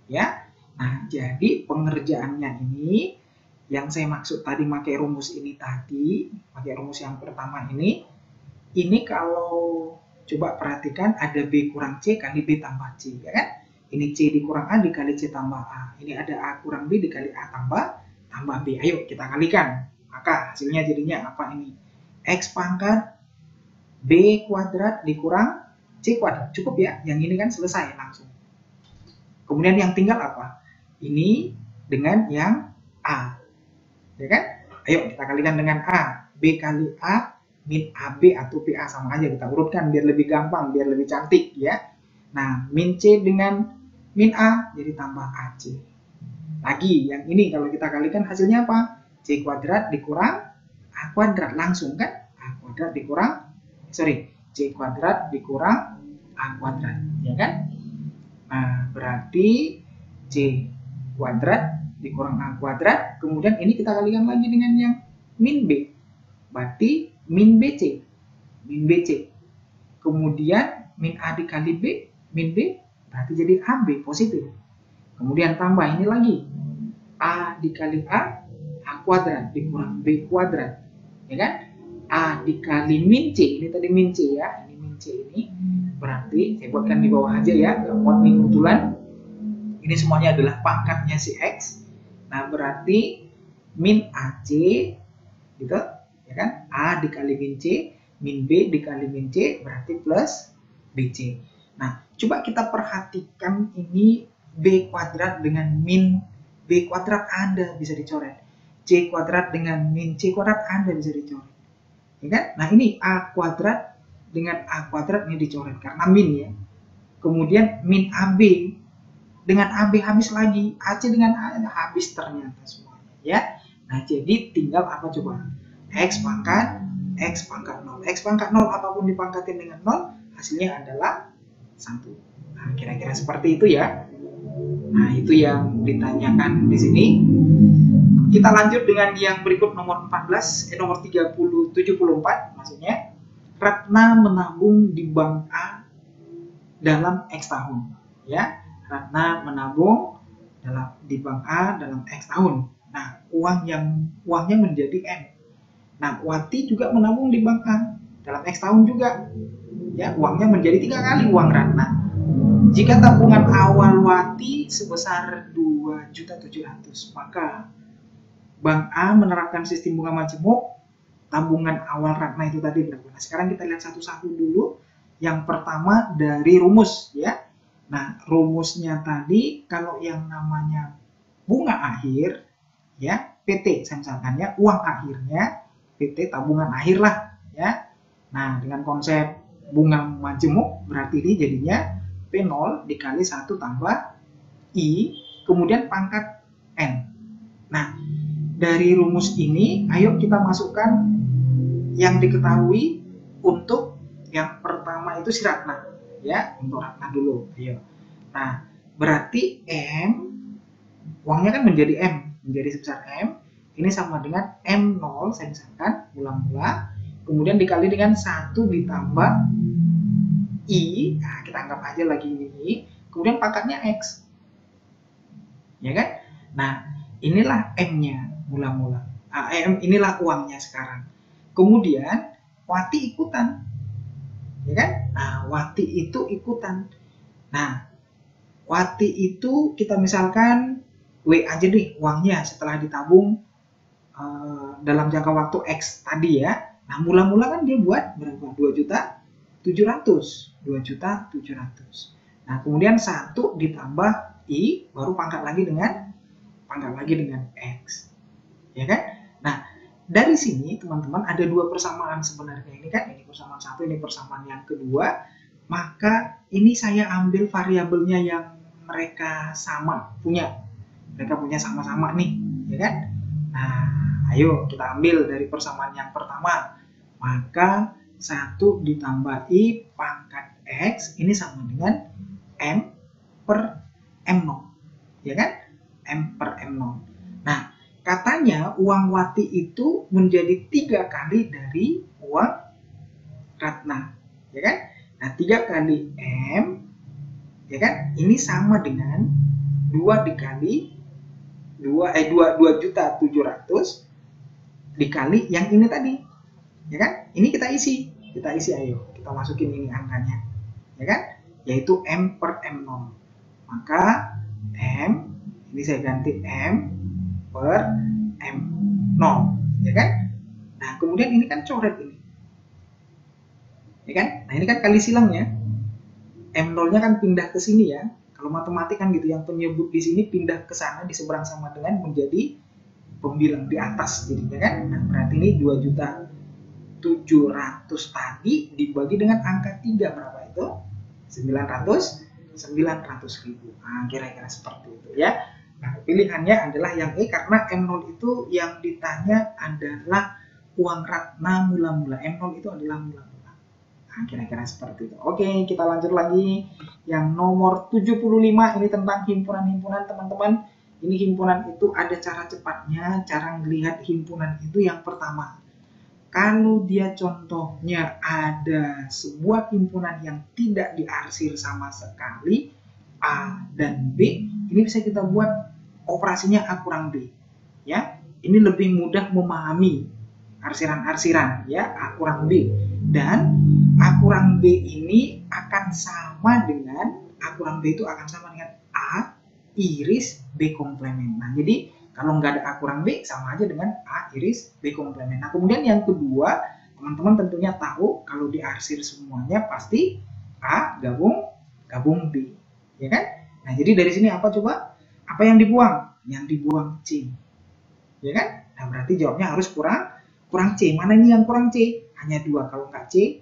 Ya. Nah, jadi pengerjaannya ini yang saya maksud tadi pakai rumus ini tadi, pakai rumus yang pertama ini kalau coba perhatikan ada B kurang C kali B tambah C, ya kan? Ini C dikurang A dikali C tambah A. Ini ada A kurang B dikali A tambah B. Ayo kita kalikan. Maka hasilnya jadinya apa ini? X pangkat B kuadrat dikurang C kuadrat. Cukup ya, yang ini kan selesai langsung. Kemudian yang tinggal apa? Ini dengan yang A. Ya kan? Ayo kita kalikan dengan A. B kali A min AB atau PA sama aja, kita urutkan biar lebih gampang, biar lebih cantik ya. Nah, min C dengan min A jadi tambah AC. Lagi yang ini kalau kita kalikan hasilnya apa? C kuadrat dikurang A kuadrat, langsung kan? A kuadrat dikurang C kuadrat dikurang A kuadrat, ya kan? Nah, berarti C kuadrat dikurang A kuadrat, kemudian ini kita kalikan lagi dengan yang min B, berarti min BC, kemudian min A dikali B, min B, berarti jadi AB positif. Kemudian tambah ini lagi, A dikali A kuadrat dikurang B kuadrat, ya kan? A dikali min C, ini tadi min C ya, ini min C ini, berarti saya buatkan di bawah aja ya, gak muat nih kebetulan. Ini semuanya adalah pangkatnya si X. Nah, berarti min AC, gitu, ya kan? A dikali min C, min B dikali min C, berarti plus BC. Nah, coba kita perhatikan ini B kuadrat dengan min B kuadrat ada bisa dicoret. C kuadrat dengan min C kuadrat ada bisa dicoret. Ya kan? Nah, ini A kuadrat dengan A kuadrat ini dicoret karena min ya. Kemudian min AB dengan AB habis lagi, AC dengan A habis ternyata semuanya ya. Nah, jadi tinggal apa coba? X pangkat 0. X pangkat 0 apapun dipangkatin dengan 0, hasilnya adalah 1. Nah, kira-kira seperti itu ya. Nah, itu yang ditanyakan di sini. Kita lanjut dengan yang berikut nomor 74 maksudnya. Ratna menabung di bank A dalam X tahun ya. Ratna menabung di bank A dalam X tahun. Nah, uangnya menjadi M. Nah, Wati juga menabung di bank A dalam X tahun juga. Ya, uangnya menjadi 3 kali uang Ratna. Jika tabungan awal Wati sebesar 2.700.000, maka Bank A menerapkan sistem bunga majemuk. Tabungan awal Ratna itu tadi berapa? Nah, sekarang kita lihat satu-satu dulu. Yang pertama dari rumus ya. Nah, rumusnya tadi kalau yang namanya bunga akhir ya, PT saya misalkan ya, uang akhirnya PT tabungan akhir lah ya. Nah, dengan konsep bunga majemuk berarti ini jadinya P0 dikali 1 tambah I kemudian pangkat N. Nah, dari rumus ini ayo kita masukkan yang diketahui untuk yang pertama itu si Ratna, ya, untuk Ratna dulu. Ayo. Nah, berarti M, uangnya kan menjadi M, menjadi sebesar M. Ini sama dengan M0, saya misalkan mula-mula, kemudian dikali dengan 1 ditambah I, nah kita anggap aja lagi ini, kemudian pangkatnya X, ya kan? Nah, inilah M-nya mula-mula, inilah uangnya sekarang. Kemudian Wati ikutan, ya kan? Nah, Wati itu ikutan. Nah, Wati itu kita misalkan W aja deh uangnya setelah ditabung dalam jangka waktu X tadi ya. Nah, mula-mula kan dia buat berapa? 2.700.000. 2.700.000. Nah, kemudian 1 ditambah I, baru pangkat lagi dengan X. Ya kan? Nah, dari sini teman-teman ada 2 persamaan sebenarnya. Ini kan, ini persamaan 1, ini persamaan yang kedua. Maka ini saya ambil variabelnya yang mereka sama punya. Mereka punya sama-sama nih, ya kan? Nah, ayo kita ambil dari persamaan yang pertama. Maka 1 ditambah I pangkat X ini sama dengan M per M0, ya kan? M per M0. Nah, katanya uang Wati itu menjadi 3 kali dari uang Ratna, ya kan? Nah, 3 kali M, ya kan? Ini sama dengan 2 dikali 2.700.000 dikali yang ini tadi, ya kan? Ini kita isi ayo, kita masukin ini angkanya, ya kan? Yaitu M per M0. Maka M, ini saya ganti M per M0, ya kan? Nah, kemudian ini kan coret ini, ya kan? Nah, ini kan kali silang ya. M0-nya kan pindah ke sini ya. Kalau matematik kan gitu, yang penyebut di sini pindah ke sana di seberang sama dengan menjadi pembilang di atas jadinya kan. Nah, berarti ini 2.700.000 tadi dibagi dengan angka 3 berapa itu? 900.000. Nah, kira-kira seperti itu ya. Nah, pilihannya adalah yang E karena M0 itu yang ditanya adalah uang Ratna mula-mula. M0 itu adalah mula-mula. Nah, kira-kira seperti itu. Oke, kita lanjut lagi. Yang nomor 75 ini tentang himpunan-himpunan, teman-teman. Ini himpunan itu ada cara cepatnya, cara melihat himpunan itu yang pertama. Kalau dia contohnya ada sebuah himpunan yang tidak diarsir sama sekali, A dan B, ini bisa kita buat operasinya A kurang B. Ya, ini lebih mudah memahami arsiran-arsiran ya, A kurang B. Dan A kurang B ini akan sama dengan A kurang B itu akan sama dengan A iris B komplement. Nah, jadi kalau nggak ada A kurang B sama aja dengan A iris B komplement. Nah, kemudian yang kedua, teman-teman tentunya tahu kalau diarsir semuanya pasti A gabung B, ya kan? Nah, jadi dari sini apa coba? Apa yang dibuang? Yang dibuang C, ya kan? Nah, berarti jawabnya harus kurang C. Mana ini yang kurang C? Hanya 2, kalau nggak C,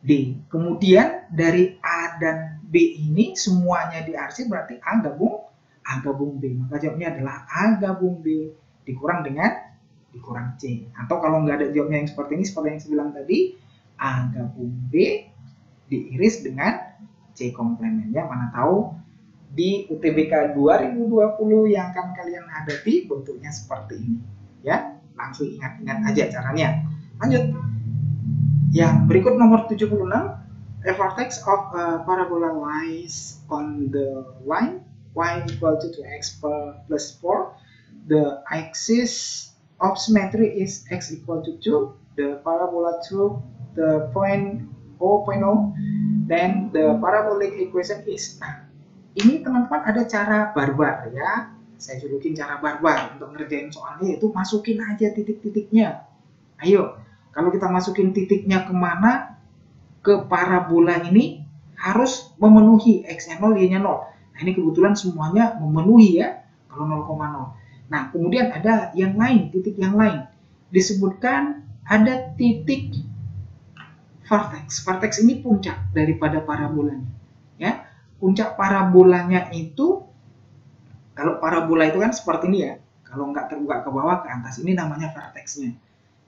D. Kemudian dari A dan B ini semuanya diarsir berarti A gabung B. Maka jawabnya adalah A gabung B dikurang C. Atau kalau nggak ada jawabnya yang seperti ini, seperti yang saya bilang tadi, A gabung B diiris dengan C komplemennya. Mana tahu di UTBK 2020 yang akan kalian hadapi bentuknya seperti ini. Ya, langsung ingat-ingat aja caranya. Lanjut. Yang berikut nomor 76, a vertex of a parabola lies on the line y equal to 2x plus 4. The axis of symmetry is x equal to 2. The parabola through the point O.0. Then the parabolic equation is. Nah, ini teman-teman ada cara barbar ya. Saya julukin cara barbar untuk ngerjain soalnya, yaitu masukin aja titik-titiknya. Ayo. Kalau kita masukin titiknya kemana, ke parabola ini harus memenuhi X-nya 0, Y-nya 0. Nah, ini kebetulan semuanya memenuhi ya, kalau 0,0. Nah, kemudian ada yang lain, titik yang lain. Disebutkan ada titik vertex. Vertex ini puncak daripada parabolanya. Ya, puncak parabolanya itu, kalau parabola itu kan seperti ini ya. Kalau nggak terbuka ke bawah, ke atas. Ini namanya vertexnya.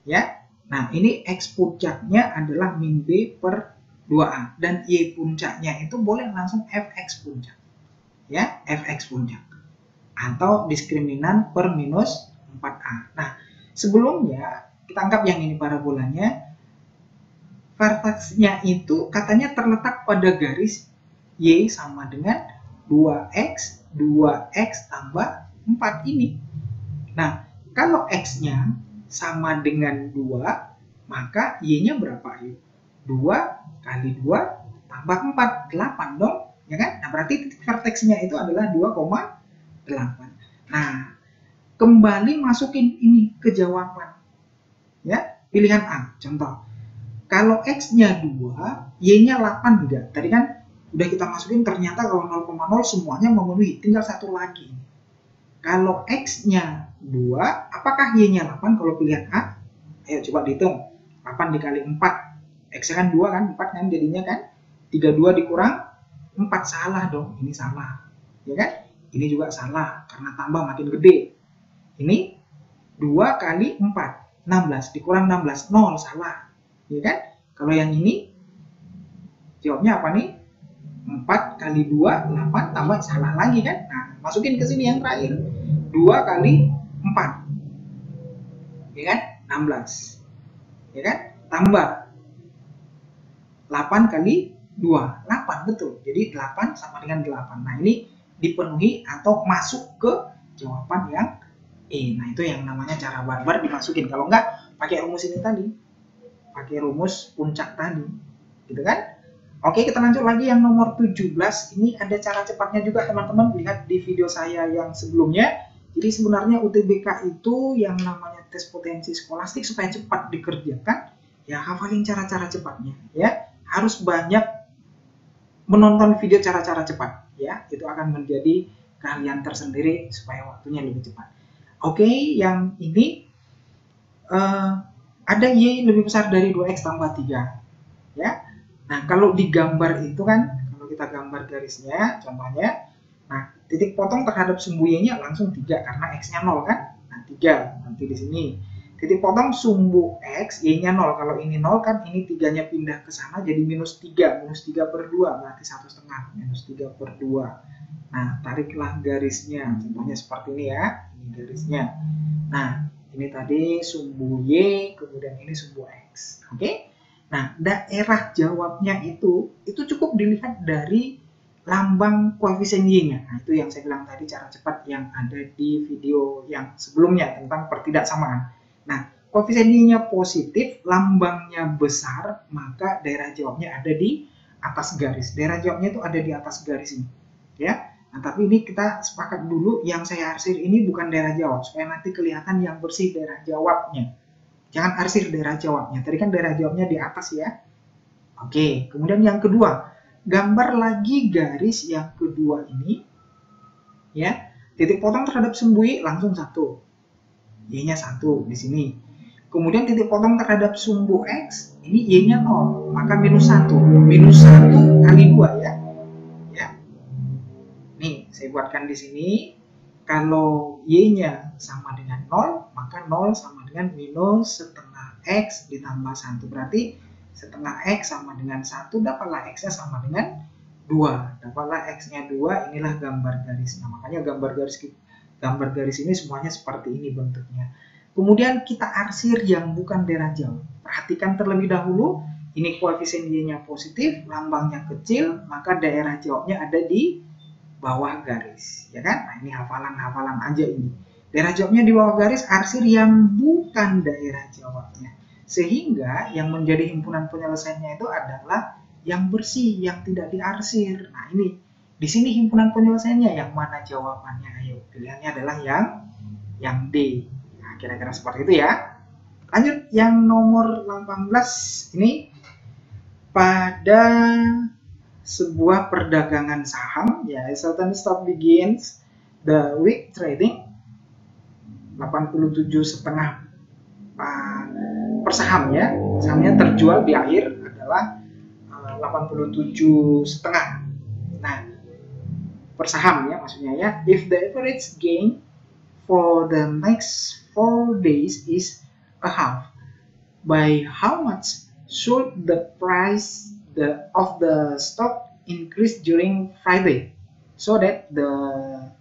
Ya. Nah, ini X puncaknya adalah min B per 2A. Dan Y puncaknya itu boleh langsung Fx puncak. Ya, Fx puncak. Atau diskriminan per minus 4A. Nah, sebelumnya kita anggap yang ini parabolanya. Vertex-nya itu katanya terletak pada garis Y sama dengan 2X tambah 4 ini. Nah, kalau X-nya sama dengan 2, maka Y-nya berapa? 2 kali 2 tambah 4, 8 dong. Ya kan? Nah, berarti titik vertex-nya itu adalah 2,8. Nah, kembali masukin ini ke jawaban. Ya, pilihan A, contoh. Kalau X-nya 2, Y-nya 8 enggak? Tadi kan udah kita masukin, ternyata kalau 0,0 semuanya memenuhi, tinggal satu lagi. Kalau X-nya 2, apakah Y-nya 8 kalau pilihan A? Ayo coba dihitung. 8 dikali 4. X-nya kan 2 kan, 4 kan jadinya kan. 32 dikurang 4, salah dong. Ini salah. Ya kan? Ini juga salah, karena tambah makin gede. Ini 2 kali 4. 16 dikurang 16, 0, salah. Ya kan? Kalau yang ini jawabnya apa nih? 4 kali 2, 8 tambah, salah lagi kan? Nah, masukin ke sini yang terakhir. 2 kali 4. Ya kan? 16. Ya kan? Tambah 8 kali 2. 8, betul. Jadi 8 sama dengan 8. Nah, ini dipenuhi atau masuk ke jawaban yang E. Nah, itu yang namanya cara barbar dimasukin. Kalau enggak, pakai rumus ini tadi. Pakai rumus puncak tadi, gitu kan? Oke, kita lanjut lagi yang nomor 17. Ini ada cara cepatnya juga, teman-teman. Lihat di video saya yang sebelumnya. Jadi sebenarnya UTBK itu yang namanya tes potensi skolastik supaya cepat dikerjakan, ya hafalin cara-cara cepatnya, ya. Harus banyak menonton video cara-cara cepat, ya. Itu akan menjadi keahlian tersendiri supaya waktunya lebih cepat. Oke, yang ini ada Y lebih besar dari 2X tambah 3. Ya. Nah, kalau digambar itu kan, kalau kita gambar garisnya, contohnya, nah, titik potong terhadap sumbu Y-nya langsung 3, karena X-nya 0 kan? Nah, 3, nanti di sini. Titik potong sumbu X, Y-nya 0. Kalau ini 0 kan, ini 3-nya pindah ke sana, jadi minus 3. Minus 3 per 2, berarti 1,5. Minus 3 per 2. Nah, tariklah garisnya. Contohnya seperti ini ya. Ini garisnya. Nah, ini tadi sumbu Y, kemudian ini sumbu X. Oke? Nah, daerah jawabnya itu cukup dilihat dari lambang koefisien Y-nya. Nah, itu yang saya bilang tadi, cara cepat yang ada di video yang sebelumnya tentang pertidaksamaan. Nah, koefisien Y-nya positif, lambangnya besar, maka daerah jawabnya ada di atas garis. Daerah jawabnya itu ada di atas garis ini. Ya. Nah, tapi ini kita sepakat dulu, yang saya arsir ini bukan daerah jawab, supaya nanti kelihatan yang bersih daerah jawabnya. Jangan arsir daerah jawabnya. Tadi kan daerah jawabnya di atas ya. Oke, kemudian yang kedua, gambar lagi garis yang kedua ini. Ya, titik potong terhadap sumbu Y langsung 1. Y-nya 1 di sini. Kemudian titik potong terhadap sumbu X, ini Y-nya 0, maka minus 1. Minus 1 kali 2 ya. Nih, saya buatkan di sini. Kalau Y-nya sama dengan 0, maka 0 sama dengan minus setengah X ditambah 1. Berarti setengah X sama dengan 1, dapatlah X-nya sama dengan 2. Dapatlah X-nya 2, inilah gambar garisnya. Makanya gambar garis ini semuanya seperti ini bentuknya. Kemudian kita arsir yang bukan daerah jauh. Perhatikan terlebih dahulu, ini koefisien Y-nya positif, lambangnya kecil, maka daerah jawabnya ada di bawah garis, ya kan? Nah, ini hafalan-hafalan aja ini. Daerah jawabnya di bawah garis, arsir yang bukan daerah jawabnya. Sehingga yang menjadi himpunan penyelesaiannya itu adalah yang bersih, yang tidak diarsir. Nah, ini di sini himpunan penyelesaiannya yang mana jawabannya? Ayo, pilihannya adalah yang D. Nah, kira-kira seperti itu ya. Lanjut yang nomor 18 ini pada sebuah perdagangan saham, ya, certain stock begins the week trading 87,5 per saham ya. Sahamnya terjual di akhir adalah 87,5. Nah, per saham ya maksudnya ya. If the average gain for the next 4 days is a half, by how much should the price of the stock increase during Friday so that the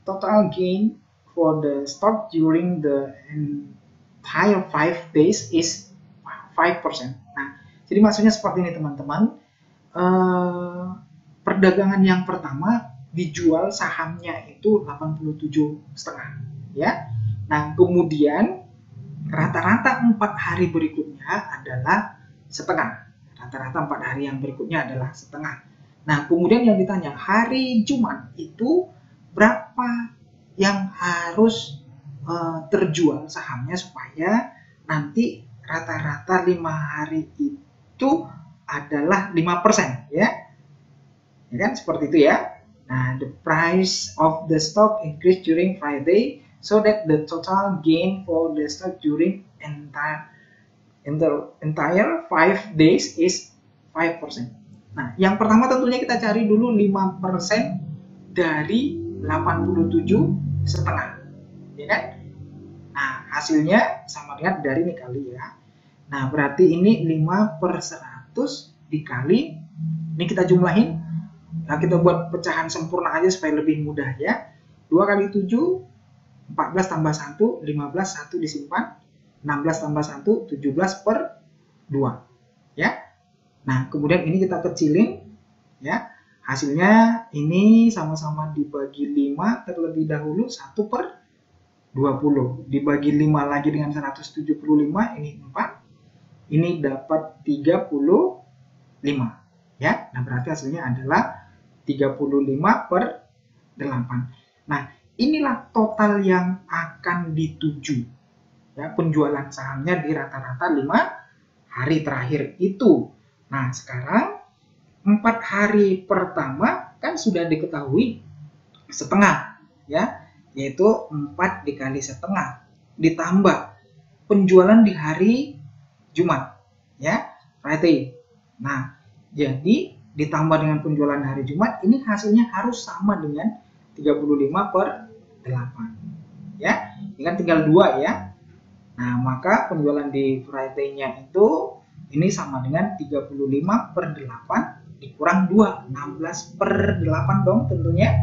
total gain for the stock during the entire 5 days is 5%. Nah, jadi maksudnya seperti ini teman-teman. Perdagangan yang pertama dijual sahamnya itu 87,5 ya. Nah, kemudian rata-rata 4 hari berikutnya adalah setengah. Rata-rata 4 hari yang berikutnya adalah setengah. Nah, kemudian yang ditanya, hari Jumat itu berapa yang harus terjual sahamnya supaya nanti rata-rata 5 hari itu adalah 5% ya. Ya kan, seperti itu ya. Nah, the price of the stock increase during Friday so that the total gain for the stock during entire 5 days is 5%. Nah, yang pertama tentunya kita cari dulu 5% dari 87,5, ya kan? Nah, hasilnya sama dengan dari ini kali ya. Nah, berarti ini 5/100 dikali, ini kita jumlahin. Nah, kita buat pecahan sempurna aja supaya lebih mudah ya. 2 kali 7, 14 tambah 1, 15, 1 disimpan. 16 tambah 1, 17/2 ya. Nah, kemudian ini kita kecilin ya. Hasilnya ini sama-sama dibagi 5 terlebih dahulu, 1/20. Dibagi 5 lagi dengan 175, ini 4. Ini dapat 35 ya. Nah, berarti hasilnya adalah 35/8. Nah, inilah total yang akan dituju ya, penjualan sahamnya di rata-rata 5 hari terakhir itu. Nah, sekarang 4 hari pertama kan sudah diketahui setengah ya, yaitu 4 dikali setengah ditambah penjualan di hari Jumat ya, Friday. Nah, jadi ditambah dengan penjualan hari Jumat, ini hasilnya harus sama dengan 35/8 ya. Ini kan tinggal 2 ya. Nah, maka penjualan di Friday-nya itu ini sama dengan 35/8 dikurang 2, 16/8 dong tentunya.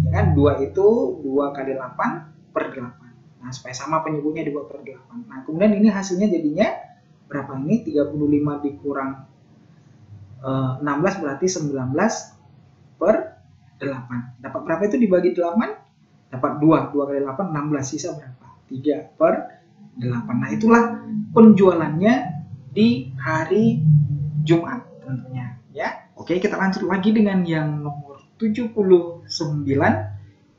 Ya kan, 2 itu 2 kali 8/8. Nah, supaya sama penyebutnya dibuat per 8. Nah, kemudian ini hasilnya jadinya berapa ini? 35 dikurang 16 berarti 19/8. Dapat berapa itu dibagi 8? Dapat 2. 2 kali 8, 16. Sisa berapa? 3/8. Nah, itulah penjualannya di hari Jumat tentunya ya. Oke, kita lanjut lagi dengan yang nomor 79.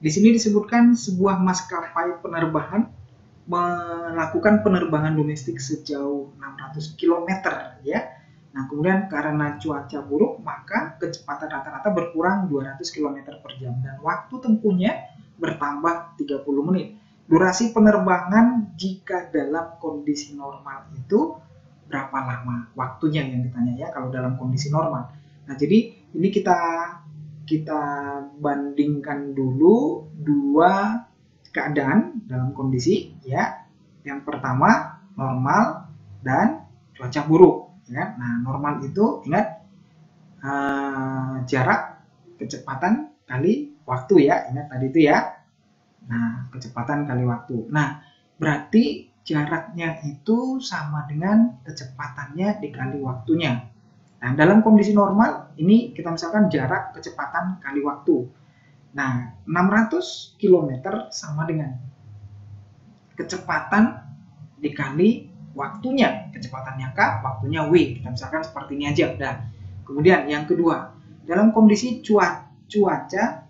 Di sini disebutkan sebuah maskapai penerbangan melakukan penerbangan domestik sejauh 600 km ya. Nah, kemudian karena cuaca buruk, maka kecepatan rata-rata berkurang 200 km per jam dan waktu tempuhnya bertambah 30 menit. Durasi penerbangan jika dalam kondisi normal itu berapa lama waktunya yang ditanya ya kalau dalam kondisi normal. Nah, jadi ini kita bandingkan dulu dua keadaan dalam kondisi ya. Yang pertama normal dan cuaca buruk. Ya. Nah, normal itu ingat jarak kecepatan kali waktu ya, ingat tadi itu ya. Nah, kecepatan kali waktu. Nah, berarti jaraknya itu sama dengan kecepatannya dikali waktunya. Nah, dalam kondisi normal ini kita misalkan jarak kecepatan kali waktu. Nah, 600 km sama dengan kecepatan dikali waktunya. Kecepatannya K, waktunya W. Kita misalkan seperti ini aja. Nah, kemudian yang kedua, dalam kondisi cuaca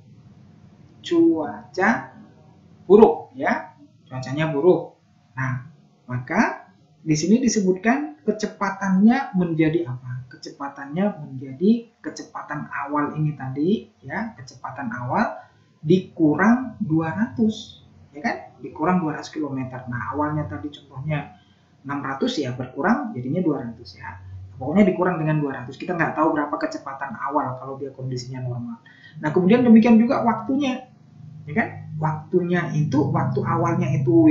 buruk ya. Cuacanya buruk. Nah, maka di sini disebutkan kecepatannya menjadi apa? Kecepatannya menjadi kecepatan awal ini tadi ya, kecepatan awal dikurang 200 ya kan? Dikurang 200 km. Nah, awalnya tadi contohnya 600 ya, berkurang jadinya 200 ya. Pokoknya dikurang dengan 200. Kita nggak tahu berapa kecepatan awal kalau dia kondisinya normal. Nah, kemudian demikian juga waktunya. Ya kan? Waktunya itu, waktu awalnya itu W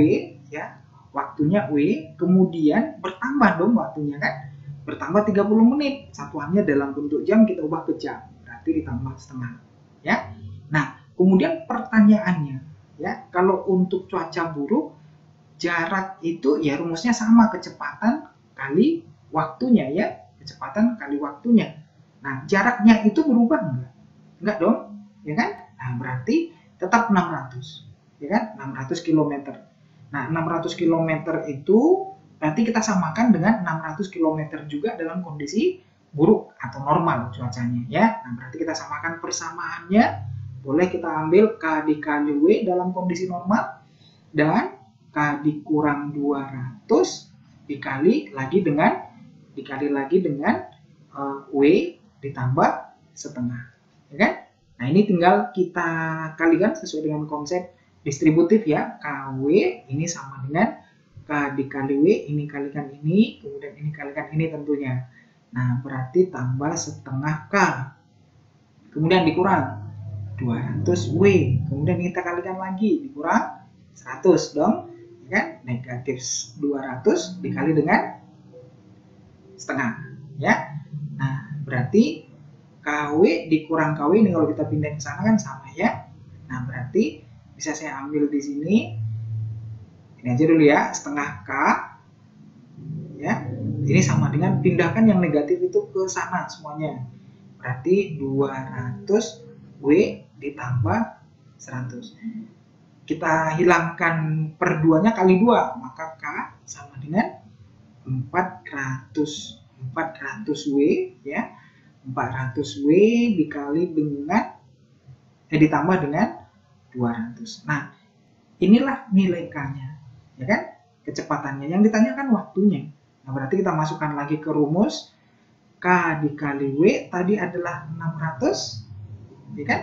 ya. waktunya W, kemudian bertambah dong waktunya kan, bertambah 30 menit, satuannya dalam bentuk jam kita ubah ke jam, berarti ditambah setengah ya. Nah kemudian pertanyaannya ya, kalau untuk cuaca buruk jarak itu ya rumusnya sama, kecepatan kali waktunya ya, kecepatan kali waktunya. Nah jaraknya itu berubah enggak dong ya kan. Nah berarti tetap 600 ya kan, 600 km. Nah 600 km itu berarti kita samakan dengan 600 km juga dalam kondisi buruk atau normal cuacanya ya. Nah berarti kita samakan persamaannya, boleh kita ambil K dikali W dalam kondisi normal dan K dikurang 200 dikali lagi dengan W ditambah setengah ya kan. Nah ini tinggal kita kalikan sesuai dengan konsep distributif ya. KW ini sama dengan K dikali W, ini kalikan ini, kemudian ini kalikan ini tentunya. Nah berarti tambah setengah K, kemudian dikurang 200W, kemudian kita kalikan lagi, dikurang 100 dong ya kan. Negatif 200 dikali dengan setengah ya. Nah berarti KW dikurang KW ini kalau kita pindah ke sana kan sama ya. Nah berarti bisa saya ambil di sini, ini aja dulu ya, setengah K ya, ini sama dengan pindahkan yang negatif itu ke sana semuanya, berarti 200W ditambah 100. Kita hilangkan per 2 nya kali 2, maka K sama dengan 400W ya, 400W dikali dengan ditambah dengan 200. Nah inilah nilai K-nya ya kan, kecepatannya. Yang ditanyakan waktunya. Nah berarti kita masukkan lagi ke rumus, K dikali W tadi adalah 600 ya kan.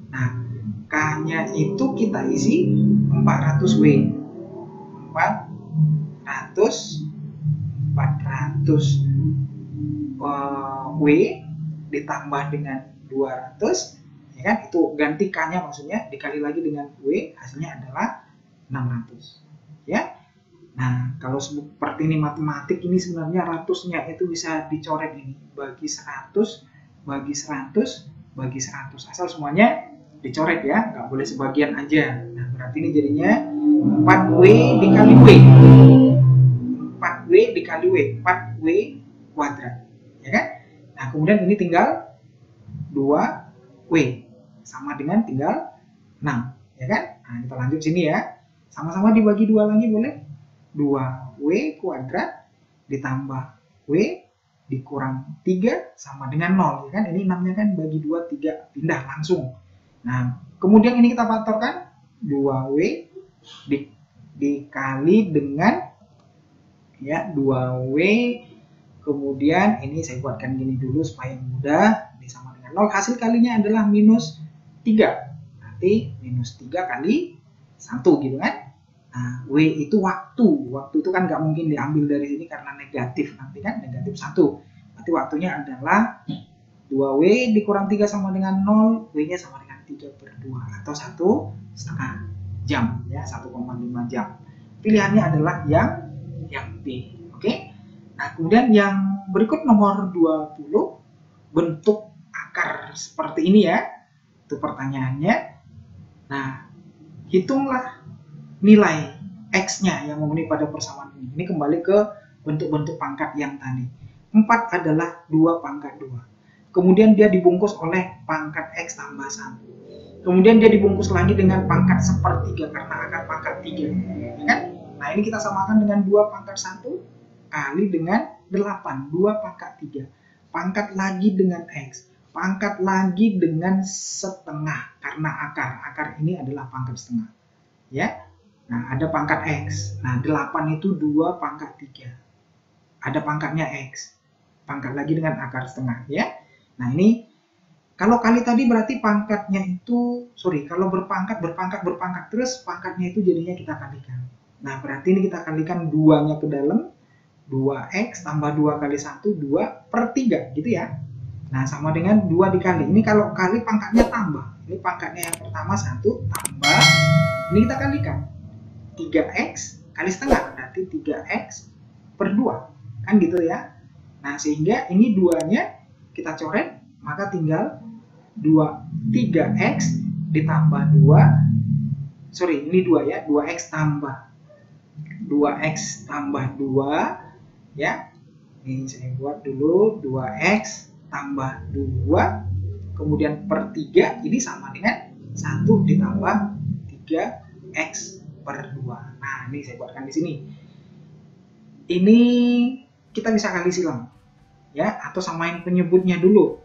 Nah K-nya itu kita isi 400W, 400W ditambah dengan 200 ya kan, itu ganti K-nya maksudnya, dikali lagi dengan W, hasilnya adalah 600 ya. Nah kalau seperti ini matematik, ini sebenarnya ratusnya itu bisa dicoret ini, bagi 100 bagi 100 bagi 100, asal semuanya dicoret ya, nggak boleh sebagian aja. Nah berarti ini jadinya 4W dikali W, 4W dikali W, 4W kuadrat ya kan. Nah kemudian ini tinggal 2W sama dengan tinggal 6 ya kan. Nah kita lanjut sini ya, sama-sama dibagi 2 lagi boleh, 2W kuadrat ditambah W dikurang 3 sama dengan 0 ya kan. Ini 6 nya kan bagi 2 3, pindah langsung. Nah kemudian ini kita faktorkan, 2W dikali dengan ya 2W, kemudian ini saya buatkan gini dulu supaya mudah, ini sama dengan 0, hasil kalinya adalah minus 3, berarti minus 3 kali 1 gitu kan. Nah W itu waktu itu kan nggak mungkin diambil dari sini karena negatif, nanti kan negatif 1, berarti waktunya adalah 2W dikurang 3 sama dengan 0, W nya sama dengan 3/2 atau 1,5 jam ya, 1,5 jam. Pilihannya adalah yang B. Oke. Nah kemudian yang berikut nomor 20, bentuk akar seperti ini ya, itu pertanyaannya. Nah hitunglah nilai X-nya yang memenuhi pada persamaan ini. Ini kembali ke bentuk-bentuk pangkat yang tadi. 4 adalah 2 pangkat 2. Kemudian dia dibungkus oleh pangkat X tambah 1. Kemudian dia dibungkus lagi dengan pangkat 1/3 karena akar pangkat 3. Ya kan? Nah ini kita samakan dengan 2 pangkat 1 kali dengan 8, 2 pangkat 3. Pangkat lagi dengan X. Pangkat lagi dengan setengah karena akar ini adalah pangkat setengah. Ya. Nah, ada pangkat X. Nah, 8 itu 2 pangkat 3. Ada pangkatnya X. Pangkat lagi dengan akar setengah, ya. Nah, ini kalau kali tadi berarti pangkatnya itu, kalau berpangkat terus pangkatnya itu jadinya kita kalikan. Nah, berarti ini kita kalikan 2-nya ke dalam, 2X tambah 2 kali 1, 2/3, gitu ya. Nah, sama dengan 2 dikali. Ini kalau kali pangkatnya tambah. Ini pangkatnya yang pertama 1 tambah, ini kita kalikan. 3X kali setengah, berarti berarti 3x per 2. Kan gitu ya. Nah, sehingga ini 2-nya kita coret, maka tinggal 3x ditambah 2. Sorry, ini 2 ya. 2x tambah 2 ya. Ini saya buat dulu 2x tambah 2 kemudian per 3, ini sama dengan 1 ditambah 3x per 2. Nah, ini saya buatkan di sini. Ini kita bisa kali silang ya, atau samain penyebutnya dulu.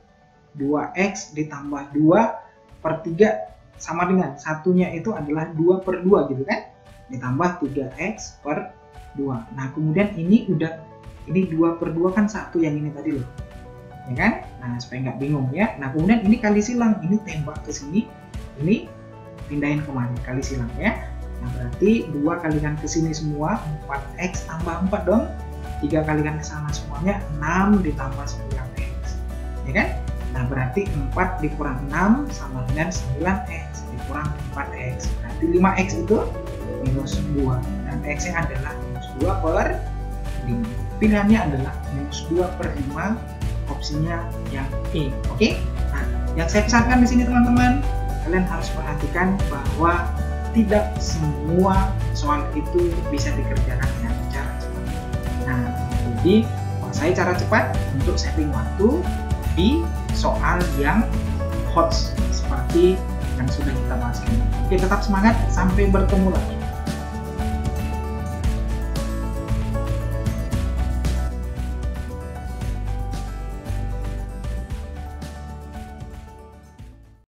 2x ditambah 2 per 3 sama dengan satunya itu adalah 2 per 2 gitu kan, ditambah 3x per 2. Nah, kemudian ini 2 per 2 kan 1 yang ini tadi loh, ya kan? Nah, supaya nggak bingung ya. Nah, kemudian ini kali silang, ini tembak ke sini, ini pindahin kemana, kali silang ya. Nah, berarti 2 kalikan ke sini semua, 4x tambah 4 dong. 3 kalikan ke sana semuanya, 6 ditambah 9x, ya kan? Nah, berarti 4 dikurang 6 sama dengan 9x dikurang 4x. Berarti 5x itu minus 2, dan x-nya adalah minus 2 per 5. Pilihannya adalah minus 2 per 5, opsinya yang E. Oke? Nah, yang saya pesankan di sini teman-teman, kalian harus perhatikan bahwa tidak semua soal itu bisa dikerjakan dengan cara cepat. Nah, jadi kuasai cara cepat untuk saving waktu di soal yang hot seperti yang sudah kita bahas ini. Oke, tetap semangat, sampai bertemu lagi.